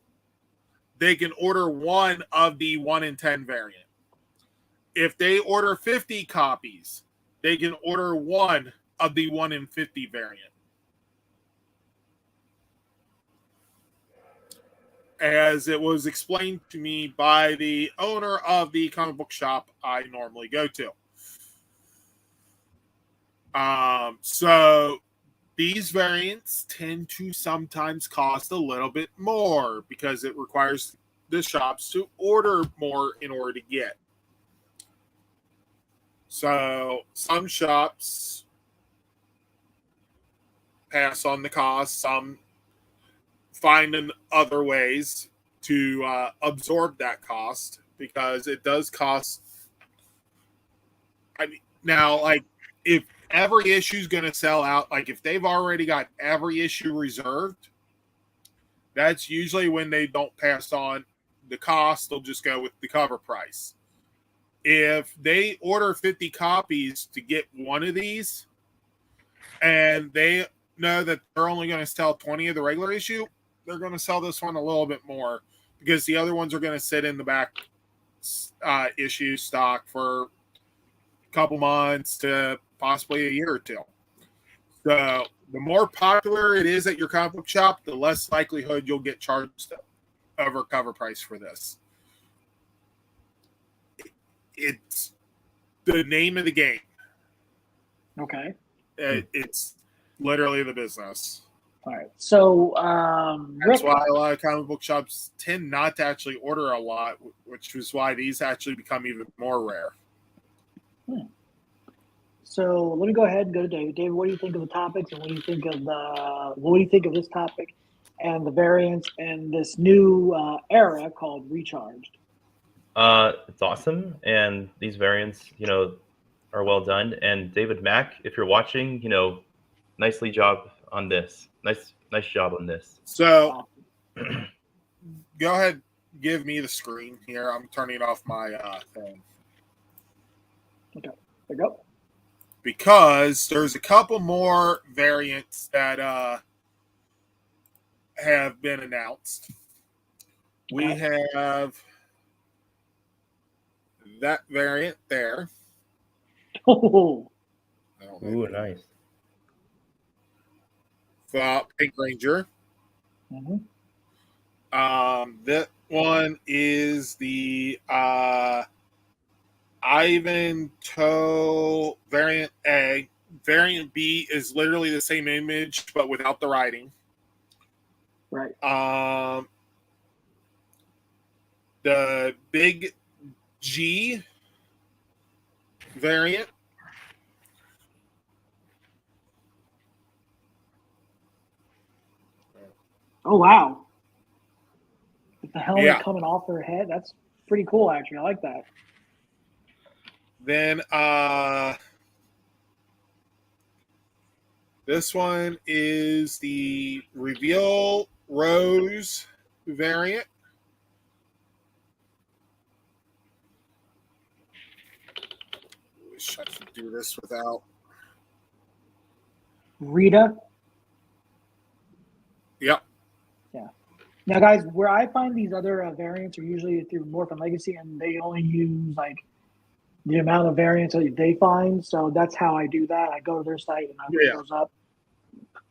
S3: they can order one of the 1 in 10 variant. If they order 50 copies, they can order one of the 1 in 50 variant. As it was explained to me by the owner of the comic book shop I normally go to. So these variants tend to sometimes cost a little bit more because it requires the shops to order more in order to get. So some shops pass on the cost, some find other ways to absorb that cost because it does cost. I mean, now, like, if every issue is going to sell out, like if they've already got every issue reserved, that's usually when they don't pass on the cost. They'll just go with the cover price. If they order 50 copies to get one of these and they know that they're only going to sell 20 of the regular issue, they're going to sell this one a little bit more because the other ones are going to sit in the back issue stock for a couple months to possibly a year or two. So the more popular it is at your comic book shop, the less likelihood you'll get charged over cover price for this. It's the name of the game.
S1: Okay.
S3: It's literally the business.
S1: All right. So
S3: That's
S1: Rick,
S3: why a lot of comic book shops tend not to actually order a lot, which is why these actually become even more rare.
S1: So let me go ahead and go to David. David, what do you think of the topics, and what do you think of this topic and the variants and this new era called Recharged?
S2: It's awesome, and these variants, are well done. And David Mack, if you're watching, nicely job on this. Nice job on this.
S3: So, go ahead, give me the screen here. I'm turning off my thing.
S1: Okay, there you go.
S3: Because there's a couple more variants that have been announced. We have that variant there.
S1: Oh,
S2: Ooh, nice.
S3: Pink Ranger.
S1: mm-hmm.
S3: That one is the Ivan Toe variant A. Variant B is literally the same image but without the writing.
S1: Right.
S3: The Big G variant.
S1: Oh wow! With the helmet coming off their head, that's pretty cool. Actually, I like that.
S3: Then this one is the Reveal Rose variant. Wish I could do this without
S1: Rita.
S3: Yep.
S1: Yeah. Now, guys, where I find these other variants are usually through Morphin Legacy, and they only use like the amount of variants that they find. So that's how I do that. I go to their site and I look those up.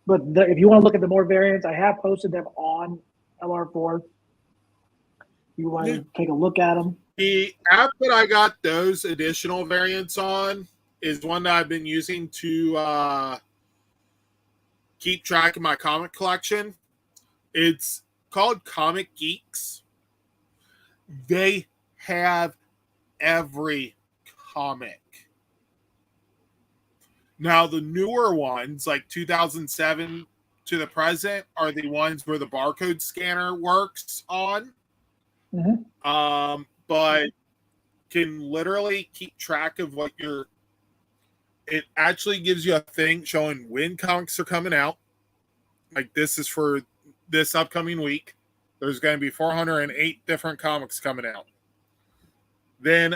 S1: But if you want to look at the more variants, I have posted them on LR4. You want to take a look at them.
S3: The app that I got those additional variants on is one that I've been using to keep track of my comic collection. It's called Comic Geeks. They have every comic. Now, the newer ones, like 2007 to the present, are the ones where the barcode scanner works on.
S1: Mm-hmm.
S3: But can literally keep track of what you're. It actually gives you a thing showing when comics are coming out. Like this is for this upcoming week. There's going to be 408 different comics coming out. Then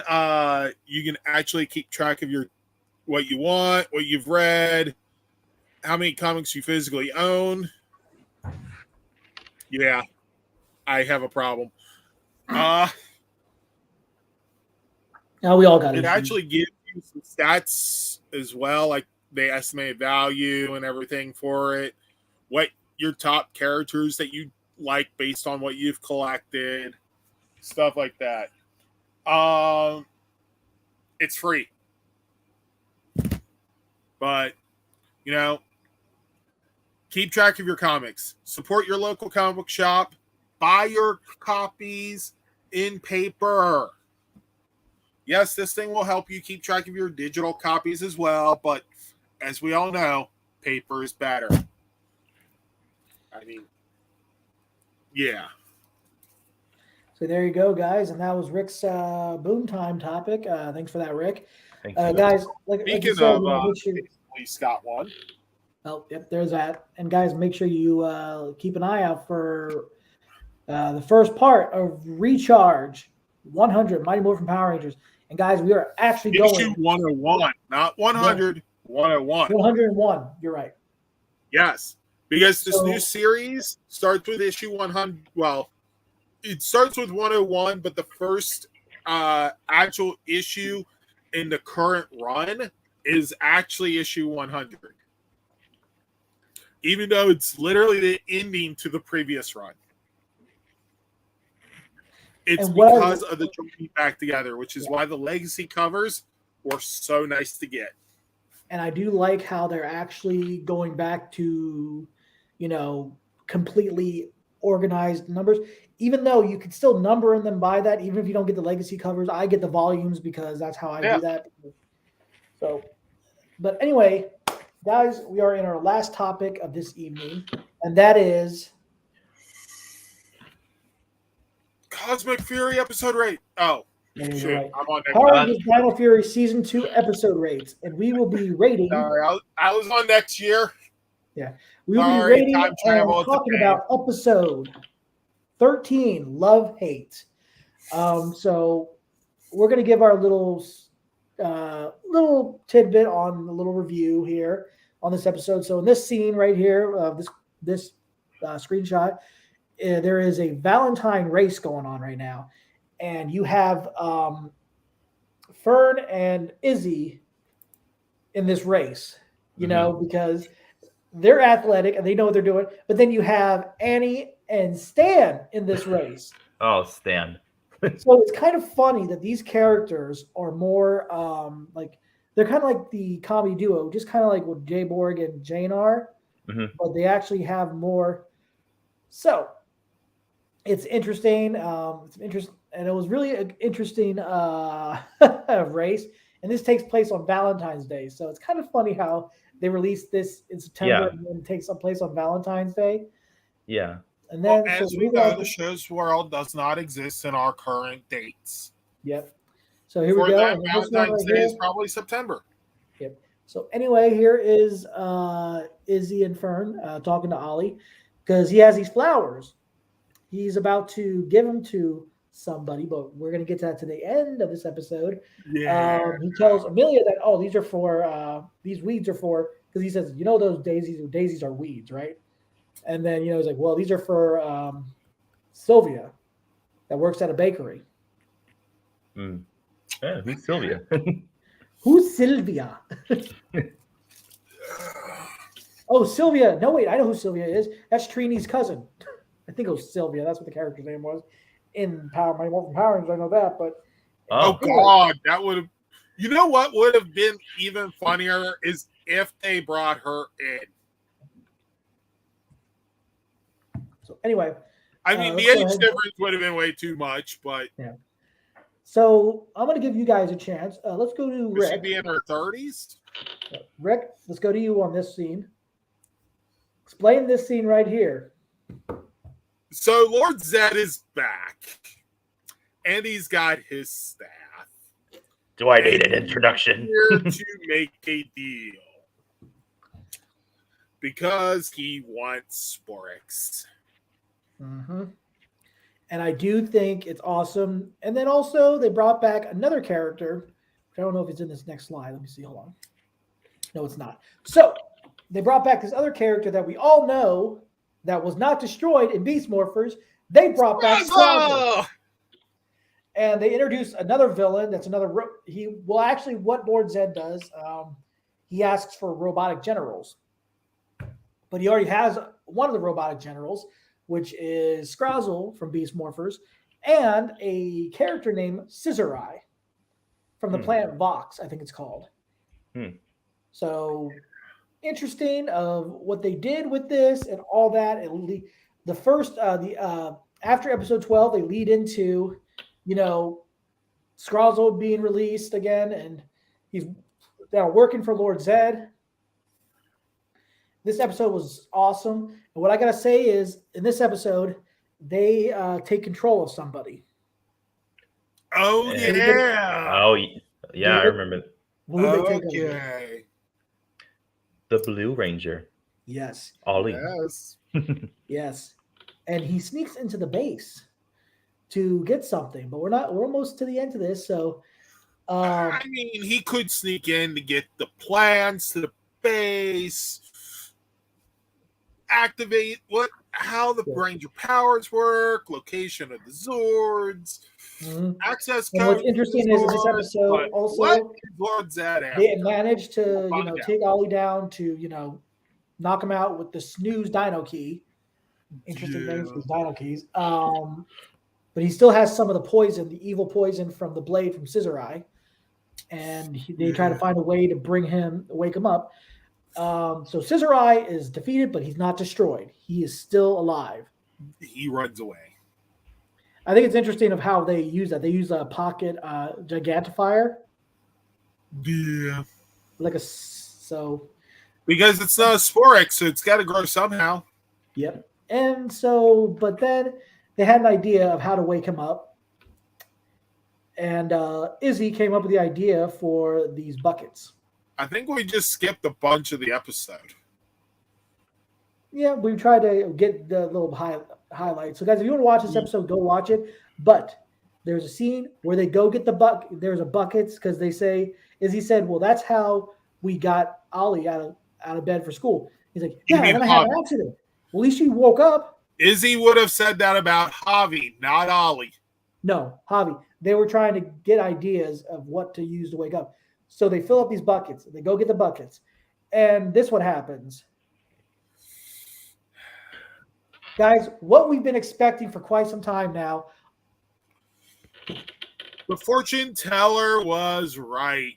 S3: you can actually keep track of your what you want, what you've read, how many comics you physically own. Yeah, I have a problem.
S1: Now we all got
S3: it.
S1: issues.
S3: Actually gives you some stats as well, like the estimated value and everything for it. What your top characters that you like based on what you've collected, stuff like that. It's free. But, you know, keep track of your comics. Support your local comic book shop. Buy your copies in paper. Yes, this thing will help you keep track of your digital copies as well, but as we all know, paper is better. I mean, yeah.
S1: So there you go, guys, and that was Rick's boom time topic. Thanks for that, Rick.
S2: Thank you.
S1: Guys, like
S3: Speaking
S1: you said,
S3: of,
S1: make sure.
S3: Police got one.
S1: Oh, yep, there's that. And guys, make sure you keep an eye out for the first part of Recharge 100 Mighty Morphin Power Rangers. And guys, we are actually
S3: Issue
S1: going
S3: 101, not 100, 101.
S1: 101. You're right.
S3: Yes, because this new series starts with issue 100. Well, it starts with 101, but the first actual issue in the current run is actually issue 100. Even though it's literally the ending to the previous run. It's because of the joining back together, which is why the legacy covers were so nice to get.
S1: And I do like how they're actually going back to, you know, completely organized numbers. Even though you can still number them by that, even if you don't get the legacy covers, I get the volumes because that's how I do that. So, but anyway, guys, we are in our last topic of this evening, and that is
S3: Cosmic Fury episode rate. Oh, shoot.
S1: Right.
S3: I'm on
S1: Power Rangers Dino Fury Season 2 episode rates, and we will be rating.
S3: Sorry, I was on next year.
S1: Yeah, we will be rating and talking about episode 13, Love Hate. So we're going to give our little tidbit on a little review here on this episode. So in this scene right here, this screenshot, there is a Valentine race going on right now, and you have Fern and Izzy in this race, you know, because they're athletic and they know what they're doing. But then you have Annie and Stan in this race.
S2: Oh, Stan.
S1: So it's kind of funny that these characters are more like they're kind of like the comedy duo, just kind of like what Jay Borg and Jane are, but they actually have more. So it's interesting. It's interesting, and it was really an interesting race. And this takes place on Valentine's Day, so it's kind of funny how they released this in September and then takes place on Valentine's Day.
S2: Yeah.
S1: And then,
S3: well, as we know, the show's world does not exist in our current dates.
S1: Yep. So here we go.
S3: That, Valentine's Day is probably September.
S1: Yep. So anyway, here is Izzy and Fern talking to Ollie because he has these flowers. He's about to give them to somebody, but we're going to get to that to the end of this episode.
S3: Yeah.
S1: He tells Amelia that, oh, these are for, these weeds are for, because he says, you know, those daisies are weeds, right? And then, you know, he's like, well, these are for Sylvia that works at a bakery.
S2: Yeah, who's Sylvia?
S1: Who's Sylvia? Oh, Sylvia. No, wait, I know who Sylvia is. That's Trini's cousin. I think it was Sylvia. That's what the character's name was in Mighty Morphin Power Rangers. I know that, but
S3: God, that would have. You know what would have been even funnier is if they brought her in.
S1: So anyway,
S3: I mean, the
S1: let's go
S3: age
S1: ahead.
S3: difference would have been way too much, but
S1: So I'm going to give you guys a chance. Let's go to
S3: would she
S1: Rick.
S3: be in her 30s?
S1: Rick, let's go to you on this scene. Explain this scene right here.
S3: So Lord Zed is back, and he's got his staff.
S2: Do I need an introduction?
S3: Here to make a deal because he wants Sporix.
S1: Mm-hmm. And I do think it's awesome. And then also they brought back another character. I don't know if it's in this next slide. Let me see. Hold on. No, it's not. So they brought back this other character that we all know that was not destroyed in Beast Morphers. They brought back Scroggle. And they introduced another villain. That's another. Actually, what Lord Zed does, he asks for robotic generals, but he already has one of the robotic generals, which is Scroggle from Beast Morphers, and a character named Scissorai from the planet Vox, I think it's called. So interesting of what they did with this and all that. The first, after episode 12, they lead into, Scroggle being released again, and he's now working for Lord Zed. This episode was awesome. And what I got to say is, in this episode, they take control of somebody.
S3: Oh, yeah.
S2: Oh, yeah, I remember.
S3: Okay.
S2: The Blue Ranger.
S1: Yes.
S2: Ollie.
S3: Yes.
S1: Yes. And he sneaks into the base to get something, but we're almost to the end of this. So,
S3: I mean, he could sneak in to get the plans to the base, activate how the Ranger powers work, location of the Zords, access code.
S1: And what's interesting is in this episode also
S3: Lord Zed
S1: they managed to take Ollie down to knock him out with the snooze dino key. Interesting names for dino keys. But he still has some of the poison, the evil poison from the blade from Scissorai, and they try to find a way to wake him up. So Scissorai is defeated, but he's not destroyed. He is still alive.
S3: He runs away.
S1: I think it's interesting of how they use that. They use a pocket gigantifier.
S3: Yeah.
S1: Because
S3: it's not a Sporix, so it's got to grow somehow.
S1: Yep. And so, but then they had an idea of how to wake him up. And Izzy came up with the idea for these buckets.
S3: I think we just skipped a bunch of the episode.
S1: Yeah, we tried to get the little highlights. So, guys, if you want to watch this episode, go watch it. But there's a scene where they go get there's a buckets because they say, Izzy said, well, that's how we got Ollie out of bed for school. He's like, yeah, and then I had an accident. Well, at least she woke up.
S3: Izzy would have said that about Javi, not Ollie.
S1: No, Javi. They were trying to get ideas of what to use to wake up. So they fill up these buckets. They go get the buckets. And this what happens. Guys, what we've been expecting for quite some time now.
S3: The fortune teller was right.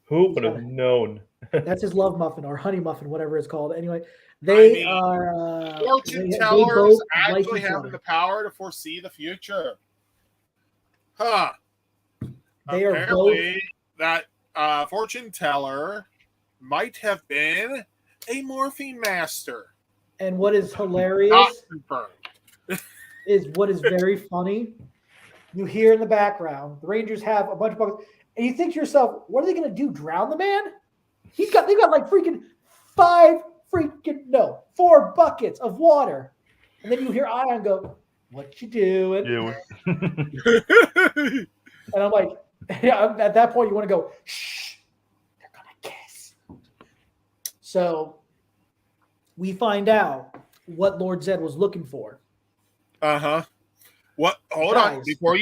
S2: Who would have known?
S1: That's his love muffin or honey muffin, whatever it's called. Anyway, they are
S3: fortune tellers actually having the power to foresee the future. Huh.
S1: They
S3: Apparently,
S1: are both.
S3: That fortune teller might have been a morphine master.
S1: And what is hilarious
S3: Not confirmed.
S1: is what is very funny. You hear in the background, the Rangers have a bunch of buckets, and you think to yourself, what are they going to do? Drown the man? They got like freaking 4 buckets of water. And then you hear Ion go, what you doing? And I'm like, at that point, you want to go, shh, they're going to kiss. So we find out what Lord Zed was looking for.
S3: Uh-huh. What? Hold on. Before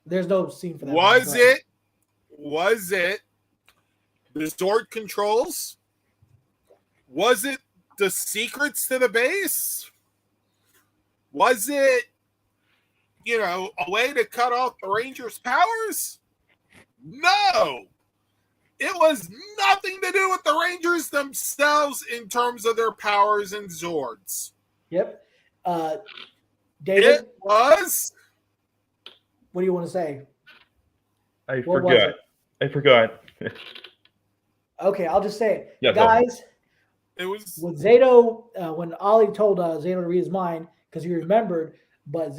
S1: there's no scene for that.
S3: Was it the Zord controls? Was it the secrets to the base? Was it, a way to cut off the Rangers' powers? No. It was nothing to do with the Rangers themselves in terms of their powers and Zords.
S1: Yep. David,
S3: It was.
S1: what do you want to say?
S2: I
S1: What was
S2: forgot. I forgot.
S1: Okay, I'll just say it.
S2: Yeah, go ahead.
S1: Guys,
S3: It was.
S1: when Zato, when Ollie told Zato to read his mind because he remembered, but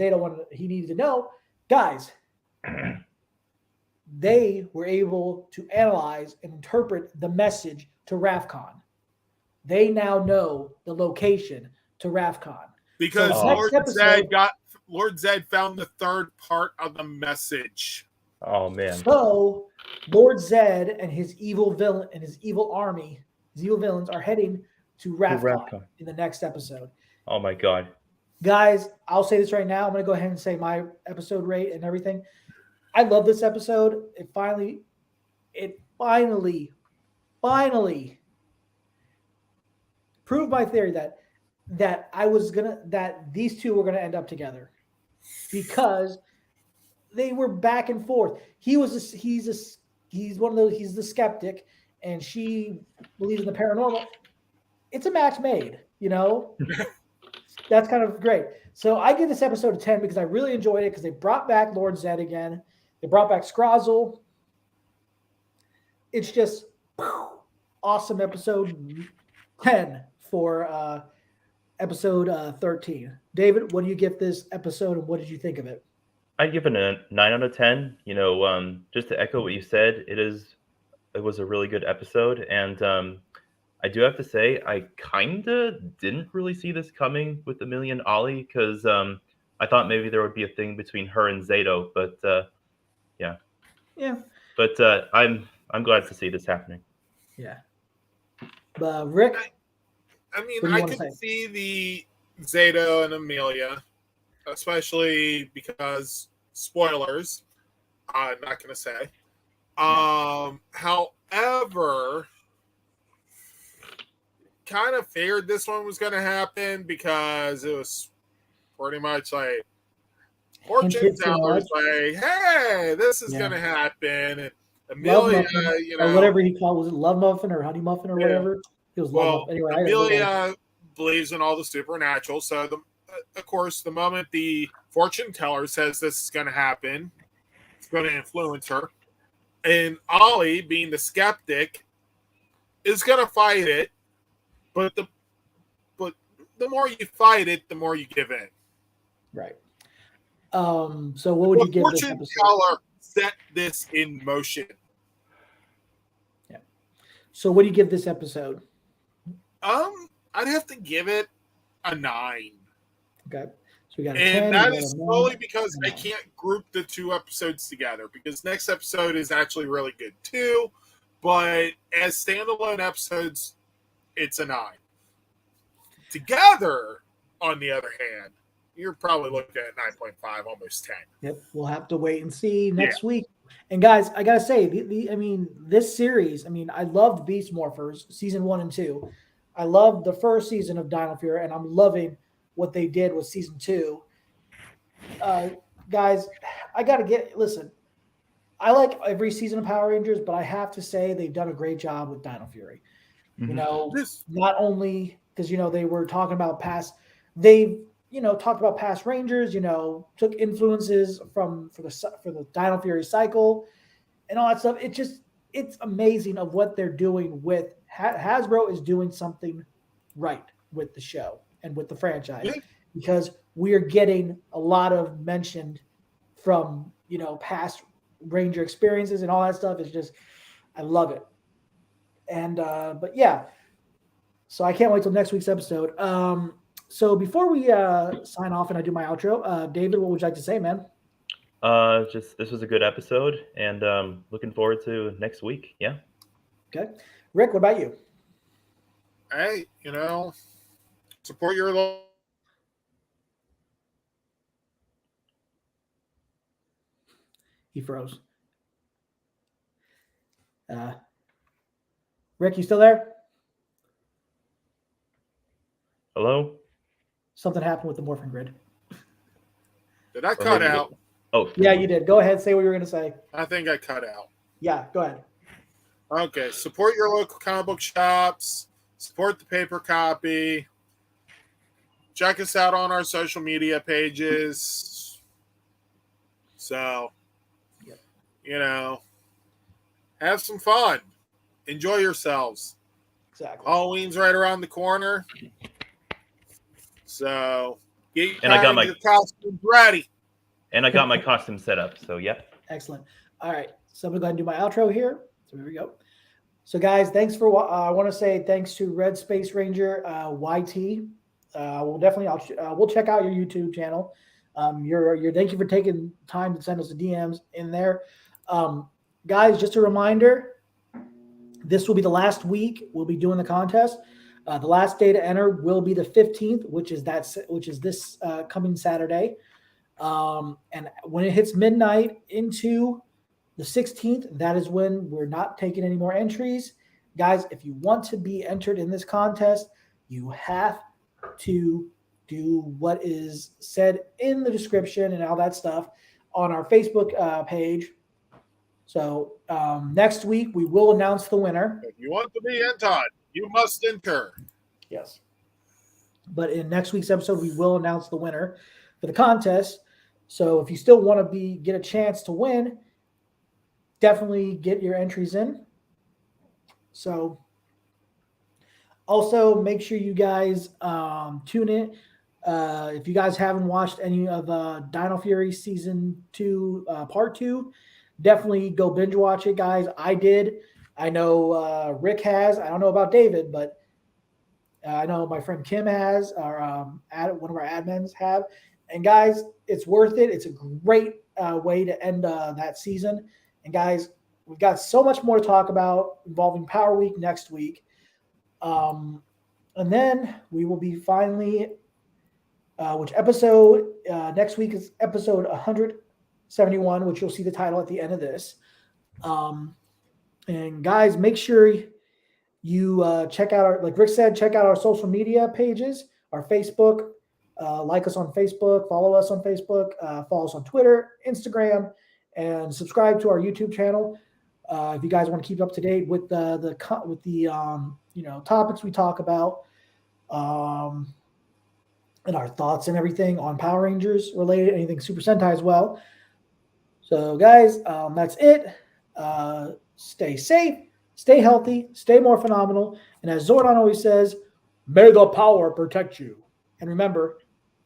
S1: he needed to know, guys, they were able to analyze and interpret the message to Rafcon. They now know the location to Rafcon.
S3: Because
S1: So
S3: Lord Zed found the third part of the message.
S2: Oh man.
S1: So Lord Zed and his evil villain and his evil army, his evil villains are heading to Rafcon in the next episode.
S2: Oh my god.
S1: Guys, I'll say this right now. I'm going to go ahead and say my episode rate and everything. I love this episode. It finally proved my theory that these two were gonna end up together because they were back and forth. He's the skeptic, and she believes in the paranormal. It's a match made, That's kind of great. So I give this episode a 10 because I really enjoyed it because they brought back Lord Zed again. They brought back Scrozzle. It's just awesome episode 10 for episode 13. David, what do you give this episode and what did you think of it?
S2: I'd give it a 9 out of 10. Just to echo what you said, it was a really good episode. And I do have to say, I kind of didn't really see this coming with Amelia and Ollie because I thought maybe there would be a thing between her and Zato. But yeah.
S1: Yeah.
S2: But I'm glad to see this happening.
S1: Yeah. Rick?
S3: I could see the Zato and Amelia, especially because spoilers. I'm not going to say. However, kind of figured this one was going to happen because it was pretty much like fortune tellers like, hey, this is going to happen. And Amelia,
S1: or whatever he called, was it Love Muffin or Honey Muffin or whatever? It was Love Muffin. Anyway,
S3: Amelia believes in all the supernatural. So, of course, the moment the fortune teller says this is going to happen, it's going to influence her. And Ollie, being the skeptic, is going to fight it. But the more you fight it, the more you give in.
S1: Right. So what would you give this episode?
S3: Fortune teller set this in motion.
S1: Yeah. So what do you give this episode?
S3: I'd have to give it a 9.
S1: Okay. So we got a 10.
S3: And that is solely because I can't group the two episodes together because next episode is actually really good too. But as standalone episodes, it's a 9. Together, on the other hand, you're probably looking at 9.5, almost 10.
S1: Yep. We'll have to wait and see next week. And guys, I gotta say, this series, I loved Beast Morphers season 1 and 2. I loved the first season of Dino Fury, and I'm loving what they did with season 2. Guys, listen. I like every season of Power Rangers, but I have to say they've done a great job with Dino Fury.
S2: Mm-hmm.
S1: Not only because they were talking about past, talked about past Rangers, took influences for the Dino Fury cycle and all that stuff. It's amazing of what they're doing with Hasbro is doing something right with the show and with the franchise because we are getting a lot of mentioned from past Ranger experiences and all that stuff. It's just I love it. And but yeah, so I can't wait till next week's episode. So before we sign off and I do my outro, David, what would you like to say, man?
S2: Just this was a good episode, and looking forward to next week. Yeah.
S1: Okay, Rick, what about you?
S3: Hey, support your local.
S1: He froze. Rick, you still there?
S2: Hello?
S1: Something happened with the Morphin grid.
S3: Did I cut out?
S2: Oh.
S1: Yeah, you did. Go ahead. Say what you were going to say.
S3: I think I cut out.
S1: Yeah, go ahead.
S3: Okay, support your local comic book shops. Support the paper copy. Check us out on our social media pages. So, have some fun. Enjoy yourselves.
S1: Exactly.
S3: Halloween's right around the corner. So, get
S2: And I got my
S3: your costumes ready.
S2: And I got my costume set up. So, yep.
S1: Excellent. All right. So I'm going to go ahead and do my outro here. So here we go. So guys, thanks for, I want to say thanks to Red Space Ranger YT. We'll definitely, we'll check out your YouTube channel. Thank you for taking time to send us the DMs in there. Guys, just a reminder, this will be the last week we'll be doing the contest. The last day to enter will be the 15th, which is this coming Saturday. And when it hits midnight into the 16th, that is when we're not taking any more entries. Guys, if you want to be entered in this contest, you have to do what is said in the description and all that stuff on our Facebook page. So next week, we will announce the winner.
S3: If you want to be entered, you must enter.
S1: Yes. But in next week's episode, we will announce the winner for the contest. So if you still want to get a chance to win, definitely get your entries in. So also make sure you guys tune in. If you guys haven't watched any of Dino Fury Season 2, Part 2, definitely go binge watch it, guys. I did. I know Rick has. I don't know about David, but I know my friend Kim has, or one of our admins have. And guys, it's worth it. It's a great way to end that season. And guys, we've got so much more to talk about involving Power Week next week. And then we will be finally, which episode next week is episode 171, which you'll see the title at the end of this. And guys, make sure you check out like Rick said, check out our social media pages, our Facebook. Like us on Facebook, follow us on Facebook, follow us on Twitter, Instagram, and subscribe to our YouTube channel. If you guys want to keep up to date with the topics we talk about, and our thoughts and everything on Power Rangers related, anything Super Sentai as well. So guys, that's it. Stay safe, stay healthy, stay more phenomenal, and as Zordon always says, may the power protect you. And remember,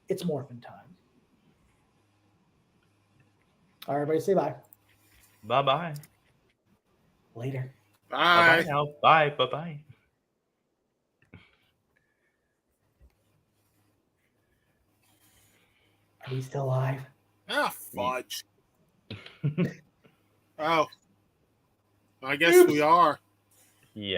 S1: it's Morphin time. All right, everybody say bye.
S2: Bye-bye.
S1: Later.
S3: Bye.
S2: Bye-bye now. Bye. Bye-bye.
S1: Are we still live?
S3: Ah, fudge. Oh. I guess we are.